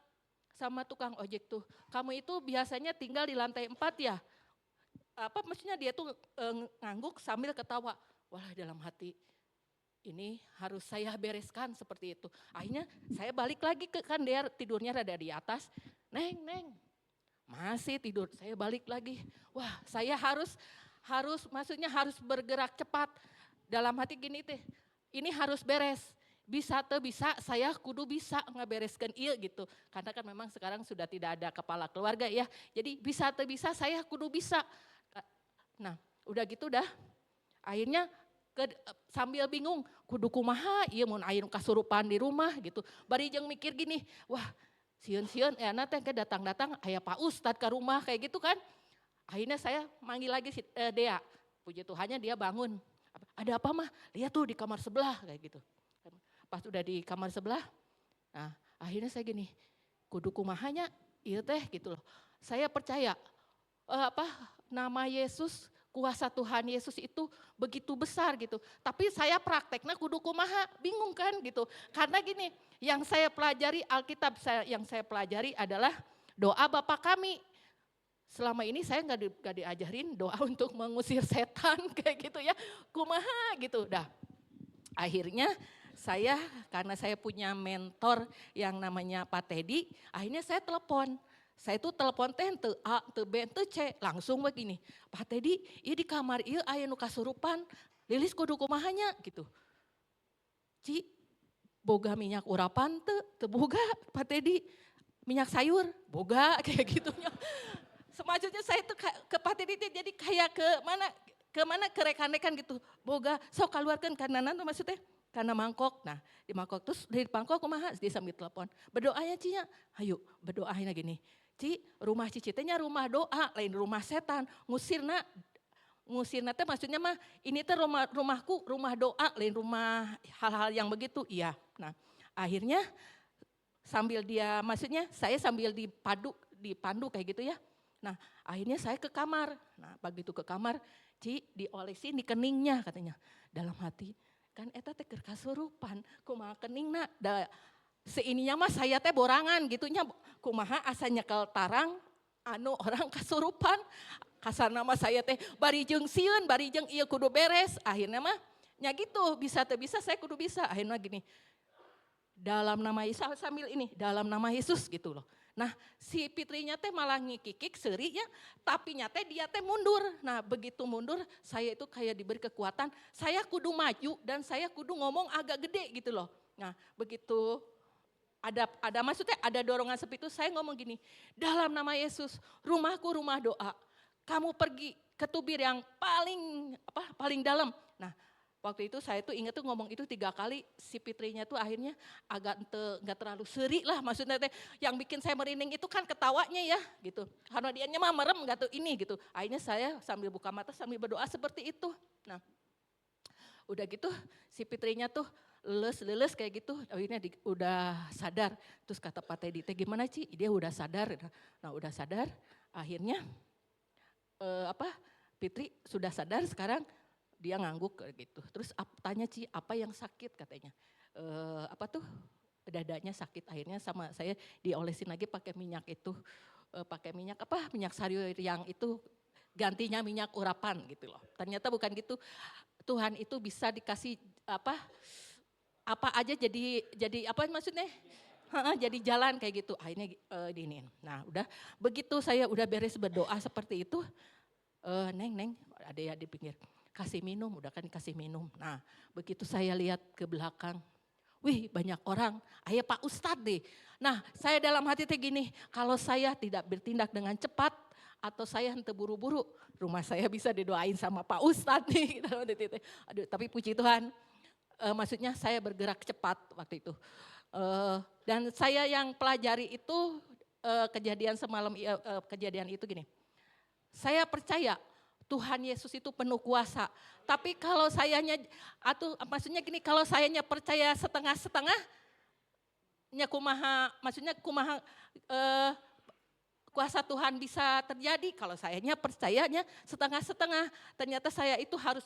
tukang ojek tuh, kamu itu biasanya tinggal di lantai 4 ya? Maksudnya dia tuh ngangguk sambil ketawa. Wah dalam hati, ini harus saya bereskan seperti itu. Akhirnya saya balik lagi kan dia tidurnya rada di atas. Neng, masih tidur. Saya balik lagi. Wah saya harus maksudnya harus bergerak cepat. Dalam hati gini teh, ini harus beres. Bisa saya kudu bisa ngebereskan iya gitu. Karena kan memang sekarang sudah tidak ada kepala keluarga ya. Jadi bisa saya kudu bisa. Nah udah gitu dah, akhirnya sambil bingung, kudu kumaha ieu mun aya kasurupan di rumah gitu. Bari jeung mikir gini, wah sieun-sieun eana teh datang-datang aya Pak Ustad ke rumah kayak gitu kan. Akhirnya saya manggil lagi si Dea, puji Tuhannya dia bangun. Ada apa mah? Lihat tuh di kamar sebelah kayak gitu. Pas udah di kamar sebelah, nah akhirnya saya gini, kudu kumahanya ieu teh gitu loh. Saya percaya nama Yesus, kuasa Tuhan Yesus itu begitu besar gitu. Tapi saya prakteknya kudu kumaha, bingung kan gitu. Karena gini, yang saya pelajari Alkitab yang saya pelajari adalah doa Bapa kami. Selama ini saya nggak diajarin doa untuk mengusir setan kayak gitu ya. Kumaha gitu. Dah. Akhirnya karena saya punya mentor yang namanya Pak Teddy, akhirnya saya telepon. Saya tuh telepon teh teu A, teu B, teu C, langsung begini. Pak Teddy, ieu di kamar ieu aya nu kasurupan, Lilis kudu kumahanya gitu. Ci, boga minyak urapan teu boga Pak Teddy. Minyak sayur, boga kayak gitunya. Semacamnya saya tuh ke Pak Teddy jadi kayak ke mana ke rekan-rekan gitu. Boga, sok keluarkan karena tuh maksudnya karena mangkok. Nah di mangkok terus dari mangkok kumaha dia sambil telepon. Berdoa ya Cinya, ayo berdoain gini. Ci, rumah Cici tehnya rumah doa, lain rumah setan. Ngusirna teh maksudnya mah ini teh rumahku rumah doa, lain rumah hal-hal yang begitu. Iya. Nah, akhirnya saya sambil dipandu kayak gitu ya. Nah, akhirnya saya ke kamar. Nah, begitu ke kamar, Ci diolesin di keningnya katanya. Dalam hati, kan eta teh keur kasurupan, kumaha keningna da seininya mah saya teh borangan gitunya, kumaha asa nyekel tarang orang kasurupan. Kasar nama saya teh bari jeung sieun, bari jeung ieu kudu beres. Akhirnya mah nya gitu, bisa teh bisa saya kudu bisa. Akhirnya gini, dalam nama Yesus sambil ini, dalam nama Yesus gitu loh. Nah si Fitrinya teh malah ngikikik seri ya, tapi nyata dia teh mundur. Nah begitu mundur saya itu kayak diberi kekuatan, saya kudu maju dan saya kudu ngomong agak gede gitu loh. Nah begitu ada maksudnya ada dorongan seperti itu, saya ngomong gini, dalam nama Yesus rumahku rumah doa. kamu pergi ke tubir yang paling dalam. Nah, waktu itu saya tuh ingat tuh ngomong itu 3 kali, si Fitrinya tuh akhirnya agak nggak terlalu seri lah, maksudnya teh yang bikin saya merinding itu kan ketawanya ya gitu. Karena dianya mah merem nggak tuh ini gitu. Akhirnya saya sambil buka mata sambil berdoa seperti itu. Nah, udah gitu si Fitrinya tuh leles kayak gitu, akhirnya udah sadar. Terus kata Pak Teddy, teh gimana Ci? Dia udah sadar. Nah udah sadar, akhirnya Fitri sudah sadar sekarang dia ngangguk kayak gitu. Terus tanya Ci, apa yang sakit katanya? Dadanya sakit, akhirnya sama saya diolesin lagi pakai minyak itu. Pakai minyak minyak sayur yang itu gantinya minyak urapan gitu loh. Ternyata bukan gitu. Tuhan itu bisa dikasih apa aja jadi apa maksudnya? Jadi jalan kayak gitu. Akhirnya diinin. Nah, udah begitu saya udah beres berdoa seperti itu, Neng, ada ya di pinggir. Kasih minum, udah kan kasih minum. Nah, begitu saya lihat ke belakang, wih banyak orang, ayah Pak Ustadz deh. Nah saya dalam hati teh gini, kalau saya tidak bertindak dengan cepat, atau saya hente buru-buru, rumah saya bisa didoain sama Pak Ustadz nih. Aduh, tapi puji Tuhan, maksudnya saya bergerak cepat waktu itu. Dan saya yang pelajari itu, kejadian semalam, kejadian itu gini, saya percaya Tuhan Yesus itu penuh kuasa. Tapi kalau sayanya, maksudnya gini, kalau sayanya percaya setengah-setengah, maksudnya kumaha kuasa Tuhan bisa terjadi. Kalau sayanya percayanya setengah-setengah, ternyata saya itu harus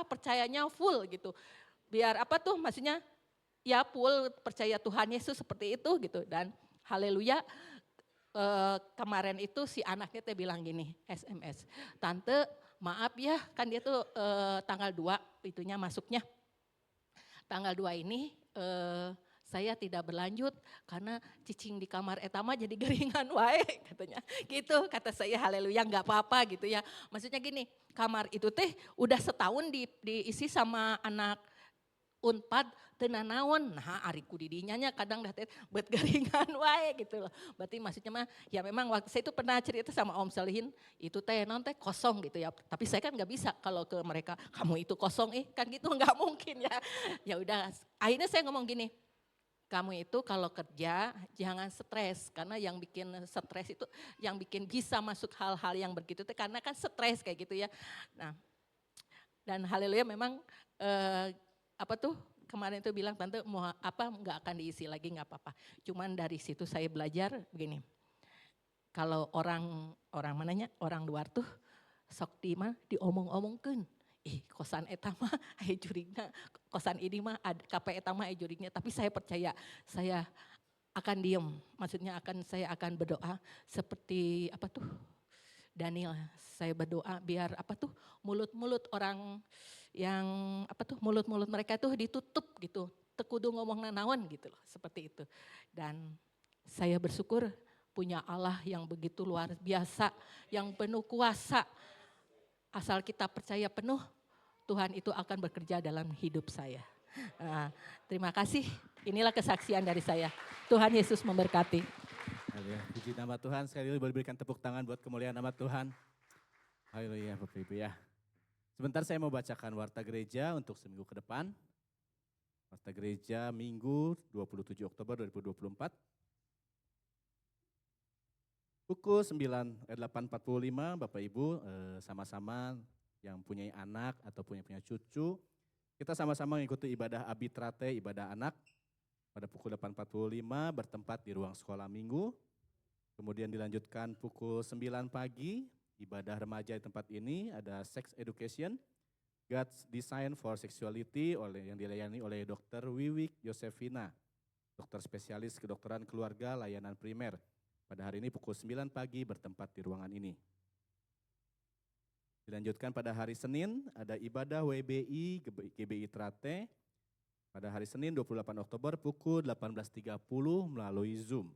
percayanya full gitu. Biar maksudnya ya full percaya Tuhan Yesus seperti itu gitu. Dan haleluya. Kemarin itu si anaknya teh bilang gini, SMS, Tante maaf ya, kan dia tuh tanggal 2 itunya masuknya. Tanggal 2 ini saya tidak berlanjut karena cicing di kamar etama jadi geringan wae katanya. Gitu kata saya, haleluya nggak apa-apa gitu ya. Maksudnya gini, kamar itu teh udah setahun diisi sama anak Unpad tenanawan, nah ariku didinya kadang dah buat garingan wae gitu loh. Berarti maksudnya mah ya memang waktu saya itu pernah cerita sama Om Salihin, itu teh non teh kosong gitu ya. Tapi saya kan nggak bisa kalau ke mereka, kamu itu kosong kan gitu nggak mungkin ya. Ya udah, akhirnya saya ngomong gini, kamu itu kalau kerja jangan stres, karena yang bikin stres itu, yang bikin bisa masuk hal-hal yang begitu teh karena kan stres kayak gitu ya. Nah, dan haleluya memang kemarin itu bilang Tante mau nggak akan diisi lagi nggak apa-apa. Cuman dari situ saya belajar begini. Kalau orang luar tuh sok diomong-omongkeun. Kosan eta mah aya jurigna, kosan ini mah KP eta mah aya jurigna, tapi saya percaya saya akan diem. Maksudnya saya akan berdoa seperti Daniel, saya berdoa biar mulut-mulut orang yang mulut-mulut mereka tuh ditutup gitu, tekudu ngomong nanawan gitu loh, seperti itu. Dan saya bersyukur punya Allah yang begitu luar biasa, yang penuh kuasa. Asal kita percaya penuh, Tuhan itu akan bekerja dalam hidup saya. Terima kasih, inilah kesaksian dari saya. Tuhan Yesus memberkati. Haleluya, puji nama Tuhan. Sekali lagi boleh berikan tepuk tangan buat kemuliaan nama Tuhan. Haleluya Bapak Ibu ya. Sebentar saya mau bacakan warta gereja untuk seminggu ke depan. Warta gereja Minggu 27 Oktober 2024. Pukul 8.45 Bapak Ibu sama-sama yang punya anak atau punya cucu. Kita sama-sama mengikuti ibadah Abitrate, ibadah anak. Pada pukul 8.45 bertempat di ruang sekolah minggu. Kemudian dilanjutkan pukul 9 pagi. Ibadah remaja di tempat ini ada Sex Education, God's Design for Sexuality yang dilayani oleh Dr. Wiwik Yosefina, dokter spesialis kedokteran keluarga layanan primer. Pada hari ini pukul 9 pagi bertempat di ruangan ini. Dilanjutkan pada hari Senin ada ibadah WBI GBI Trate. Pada hari Senin 28 Oktober pukul 18.30 melalui Zoom.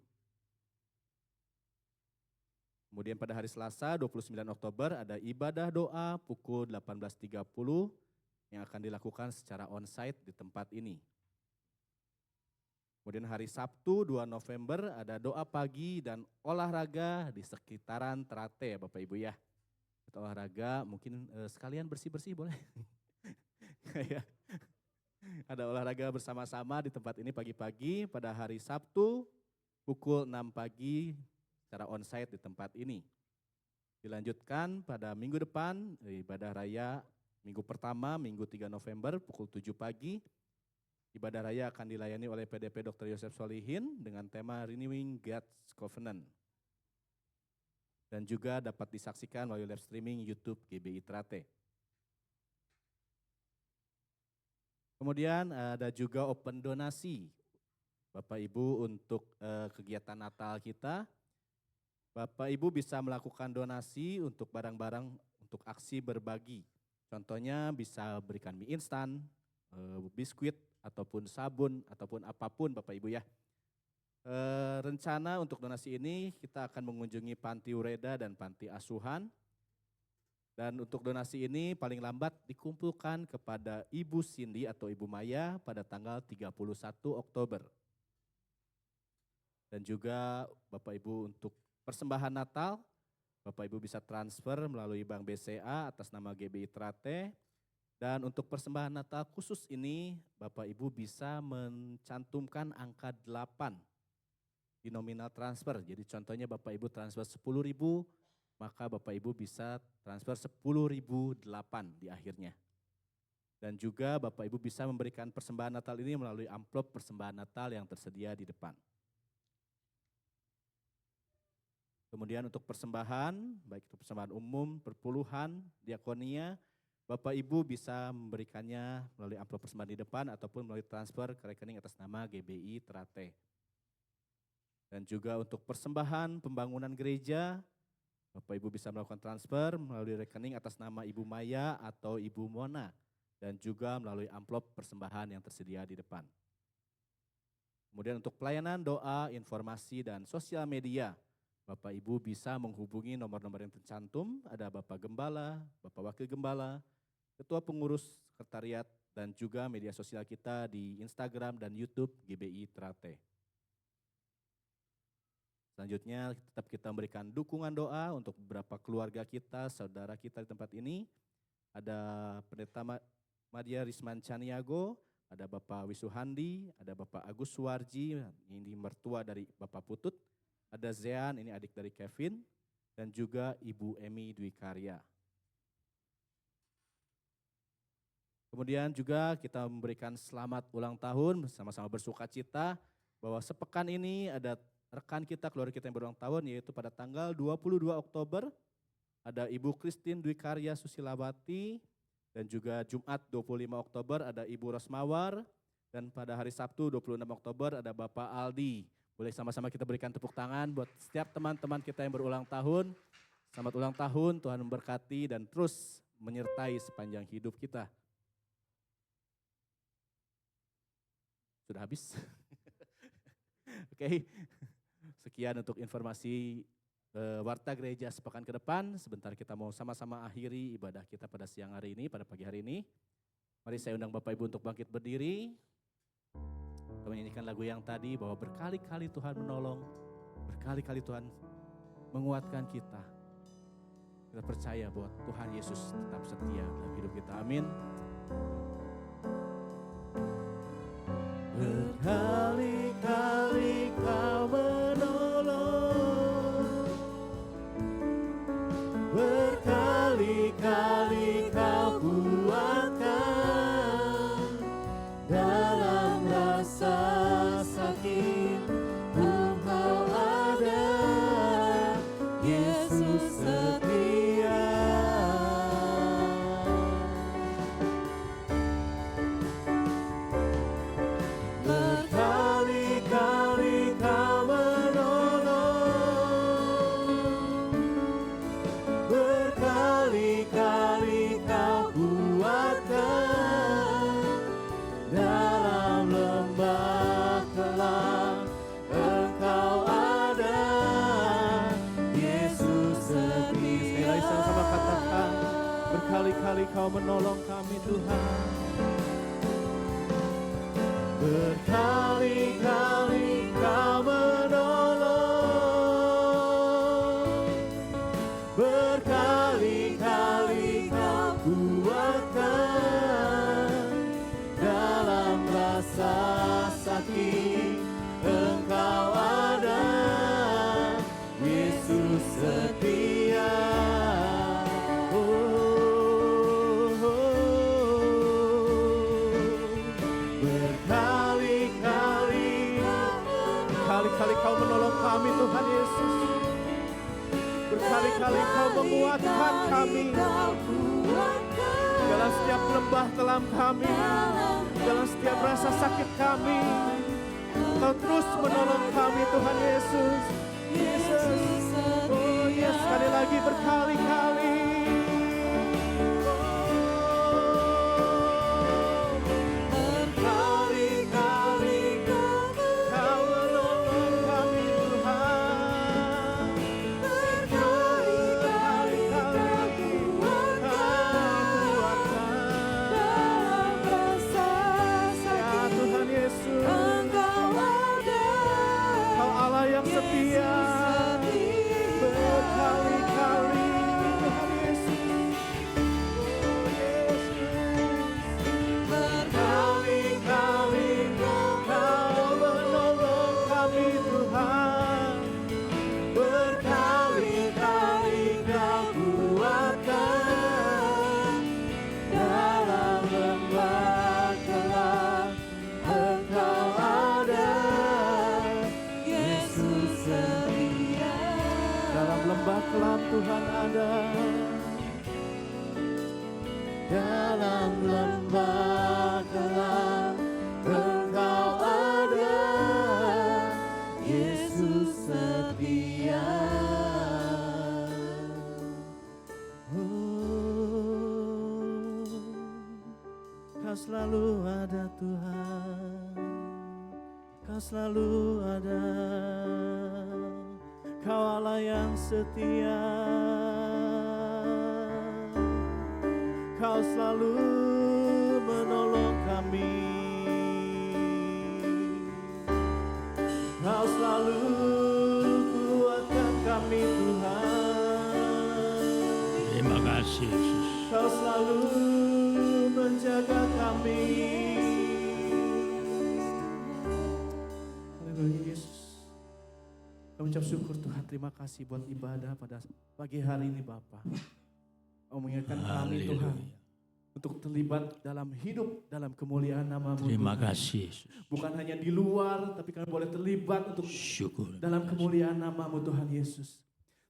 Kemudian pada hari Selasa 29 Oktober ada ibadah doa pukul 18.30 yang akan dilakukan secara onsite di tempat ini. Kemudian hari Sabtu 2 November ada doa pagi dan olahraga di sekitaran Trate ya Bapak Ibu ya. buat olahraga, mungkin sekalian bersih-bersih boleh. Ya. Ada olahraga bersama-sama di tempat ini pagi-pagi pada hari Sabtu pukul 6 pagi secara onsite di tempat ini. Dilanjutkan pada minggu depan, ibadah raya minggu pertama, minggu 3 November pukul 7 pagi. Ibadah raya akan dilayani oleh PDP Dr. Yosef Solihin dengan tema Renewing God's Covenant. Dan juga dapat disaksikan melalui live streaming YouTube GBI Trate. Kemudian ada juga open donasi. Bapak Ibu untuk kegiatan Natal kita. Bapak Ibu bisa melakukan donasi untuk barang-barang untuk aksi berbagi. Contohnya bisa berikan mie instan, biskuit, ataupun sabun, ataupun apapun Bapak Ibu ya. Rencana untuk donasi ini kita akan mengunjungi Panti Ureda dan Panti Asuhan. Dan untuk donasi ini paling lambat dikumpulkan kepada Ibu Cindy atau Ibu Maya pada tanggal 31 Oktober. Dan juga Bapak Ibu untuk persembahan Natal, Bapak Ibu bisa transfer melalui Bank BCA atas nama GBI Trate. Dan untuk persembahan Natal khusus ini Bapak Ibu bisa mencantumkan angka 8 di nominal transfer. Jadi contohnya Bapak Ibu transfer 10.000, maka Bapak Ibu bisa transfer 10.008 di akhirnya. Dan juga Bapak Ibu bisa memberikan persembahan Natal ini melalui amplop persembahan Natal yang tersedia di depan. Kemudian untuk persembahan, baik itu persembahan umum, perpuluhan, diakonia, Bapak Ibu bisa memberikannya melalui amplop persembahan di depan ataupun melalui transfer ke rekening atas nama GBI Trate. Dan juga untuk persembahan pembangunan gereja, Bapak Ibu bisa melakukan transfer melalui rekening atas nama Ibu Maya atau Ibu Mona. Dan juga melalui amplop persembahan yang tersedia di depan. Kemudian untuk pelayanan doa, informasi, dan sosial media, Bapak Ibu bisa menghubungi nomor-nomor yang tercantum, ada Bapak Gembala, Bapak Wakil Gembala, Ketua Pengurus Sekretariat, dan juga media sosial kita di Instagram dan YouTube GBI Trate. Selanjutnya tetap kita memberikan dukungan doa untuk beberapa keluarga kita, saudara kita di tempat ini. Ada Pendeta Madia Risman Caniago, ada Bapak Wisuhandi, ada Bapak Agus Suwarji, ini mertua dari Bapak Putut. Ada Zean, ini adik dari Kevin, dan juga Ibu Emi Dwi Karya. Kemudian juga kita memberikan selamat ulang tahun, bersama-sama bersuka cita bahwa sepekan ini ada rekan kita, keluarga kita yang berulang tahun, yaitu pada tanggal 22 Oktober, ada Ibu Christine Dwi Karya Susilawati, dan juga Jumat 25 Oktober ada Ibu Rosmawar, dan pada hari Sabtu 26 Oktober ada Bapak Aldi. Boleh sama-sama kita berikan tepuk tangan buat setiap teman-teman kita yang berulang tahun. Selamat ulang tahun, Tuhan memberkati dan terus menyertai sepanjang hidup kita. Sudah habis? Oke. Sekian untuk informasi Warta Gereja sepekan ke depan. Sebentar kita mau sama-sama akhiri ibadah kita pada siang hari ini, pada pagi hari ini. Mari saya undang Bapak Ibu untuk bangkit berdiri. Kita menyanyikan lagu yang tadi bahwa berkali-kali Tuhan menolong, berkali-kali Tuhan menguatkan kita. Kita percaya bahwa Tuhan Yesus tetap setia dalam hidup kita. Amin. Berkali-kali Kau menolong, berkali-kali Kau kuatkan dalam rasa sakit. Engkau ada, Yesus setia. Berkali-kali Kau menolong, berkali-kali Kau kuatkan dalam lembah kelam. Engkau ada, Yesus setia. Sekali lagi sama-sama katakan, berkali-kali Kau menolong kami Tuhan. Berkali-kali Kau menolong, berkali-kali menguatkan kami dalam setiap lembah kelam kami, dalam setiap rasa sakit kami. Engkau terus menolong kami Tuhan Yesus. Yesus, oh yes, sekali lagi berkali-kali. Tuhan ada dalam lembah gelap, Engkau ada, Yesus setia. Kau selalu ada Tuhan, Kau selalu ada. Kau Allah yang setia, Kau selalu menolong kami, Kau selalu kuatkan kami Tuhan. Terima kasih Yesus. Kau selalu menjaga kami. Haleluya Yesus. Kami ucap syukur Tuhan, terima kasih buat ibadah pada pagi hari ini Bapa. Kau mengingatkan kami Tuhan untuk terlibat dalam hidup, dalam kemuliaan nama-Mu. Terima kasih Yesus. Bukan hanya di luar, tapi kami boleh terlibat untuk Syukur. dalam kemuliaan nama-Mu Tuhan Yesus.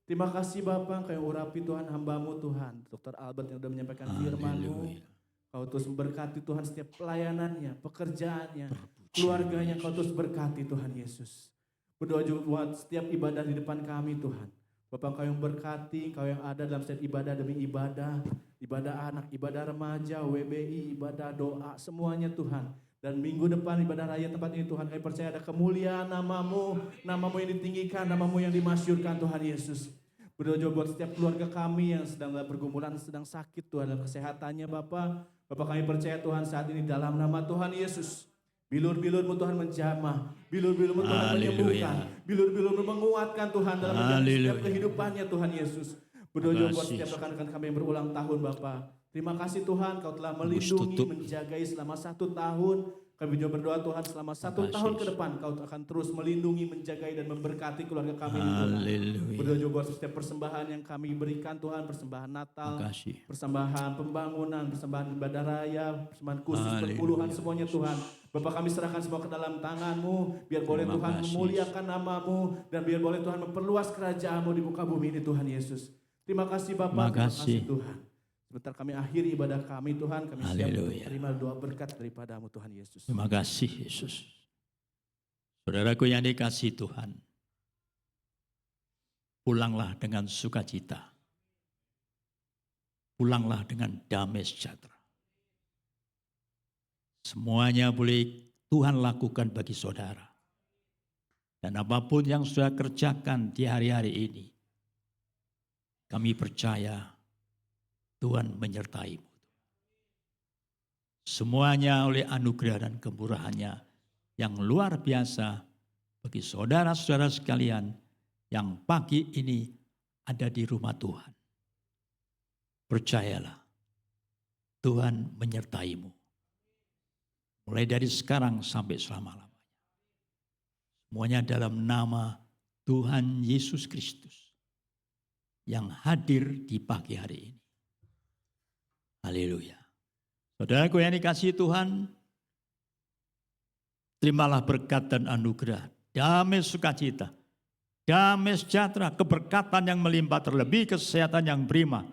Terima kasih Bapa, Kau urapi Tuhan hamba-Mu Tuhan. Dr. Albert yang sudah menyampaikan firman-Mu. Kau terus memberkati Tuhan setiap pelayanannya, pekerjaannya, keluarganya. Kau terus berkati Tuhan Yesus. Berdoa juga buat setiap ibadah di depan kami Tuhan. Bapak Kau yang berkati, Kau yang ada dalam setiap ibadah demi ibadah. Ibadah anak, ibadah remaja, WBI, ibadah doa, semuanya Tuhan. Dan minggu depan ibadah raya tempat ini Tuhan, kami percaya ada kemuliaan nama-Mu. Nama-Mu yang ditinggikan, nama-Mu yang dimasyurkan Tuhan Yesus. Berdoa juga buat setiap keluarga kami yang sedang dalam pergumulan, sedang sakit Tuhan dalam kesehatannya Bapak. Bapak kami percaya Tuhan saat ini dalam nama Tuhan Yesus. Bilur-bilur-Mu Tuhan menjamah, bilur-bilur-Mu Tuhan menyembuhkan, bilur-bilur-Mu menguatkan Tuhan dalam menjalani setiap kehidupannya Tuhan Yesus. Berdoa buat setiap rekan-rekan kami yang berulang tahun Bapa. Terima kasih Tuhan Kau telah melindungi, menjagai selama 1 tahun. Kami juga berdoa Tuhan selama 1 tahun ke depan Kau akan terus melindungi, menjagai dan memberkati keluarga kami ini Tuhan. Berdoa juga buat setiap persembahan yang kami berikan Tuhan, persembahan Natal, persembahan pembangunan, persembahan ibadah raya, persembahan khusus perpuluhan semuanya Tuhan. Bapak kami serahkan semua ke dalam tangan-Mu, biar boleh Tuhan memuliakan nama-Mu, dan biar boleh Tuhan memperluas kerajaan-Mu di muka bumi ini Tuhan Yesus. Terima kasih Bapak, terima kasih Tuhan. Sebentar kami akhiri ibadah kami Tuhan, kami siap untuk terima doa berkat daripada-Mu Tuhan Yesus. Terima kasih Yesus. Saudaraku yang dikasihi Tuhan, pulanglah dengan sukacita. Pulanglah dengan damai sejahtera. Semuanya boleh Tuhan lakukan bagi saudara. Dan apapun yang sudah kerjakan di hari-hari ini, kami percaya Tuhan menyertai-Mu. Semuanya oleh anugerah dan kemurahan-Nya yang luar biasa bagi saudara-saudara sekalian yang pagi ini ada di rumah Tuhan. Percayalah, Tuhan menyertai-Mu. Mulai dari sekarang sampai selama-lamanya. Semuanya dalam nama Tuhan Yesus Kristus yang hadir di pagi hari ini. Haleluya. Saudaraku yang dikasihi Tuhan, terimalah berkat dan anugerah, damai sukacita damai sejahtera, keberkatan yang melimpah, terlebih kesehatan yang prima,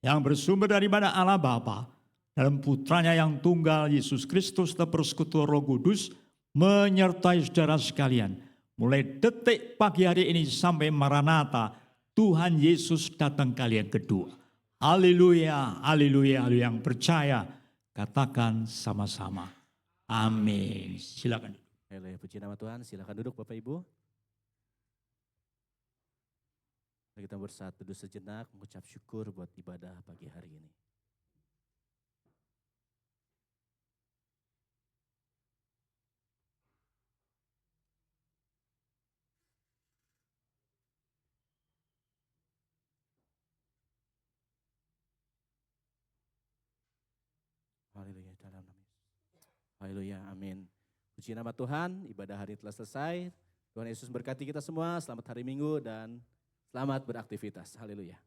yang bersumber daripada Allah Bapa dalam putranya yang tunggal Yesus Kristus dan persekutuan Roh Kudus menyertai saudara sekalian. Mulai detik pagi hari ini sampai Maranatha, Tuhan Yesus datang kali yang kedua. Haleluya, haleluya, haleluya. Yang percaya katakan sama-sama. Amin. Silakan. Haleluya, puji nama Tuhan. Silakan duduk Bapak Ibu. Mari kita bersatu duduk sejenak mengucap syukur buat ibadah pagi hari ini. Haleluya, dalam nama Yesus. Haleluya, amin. Puji nama Tuhan, ibadah hari ini telah selesai. Tuhan Yesus berkati kita semua, selamat hari Minggu dan selamat beraktivitas. Haleluya.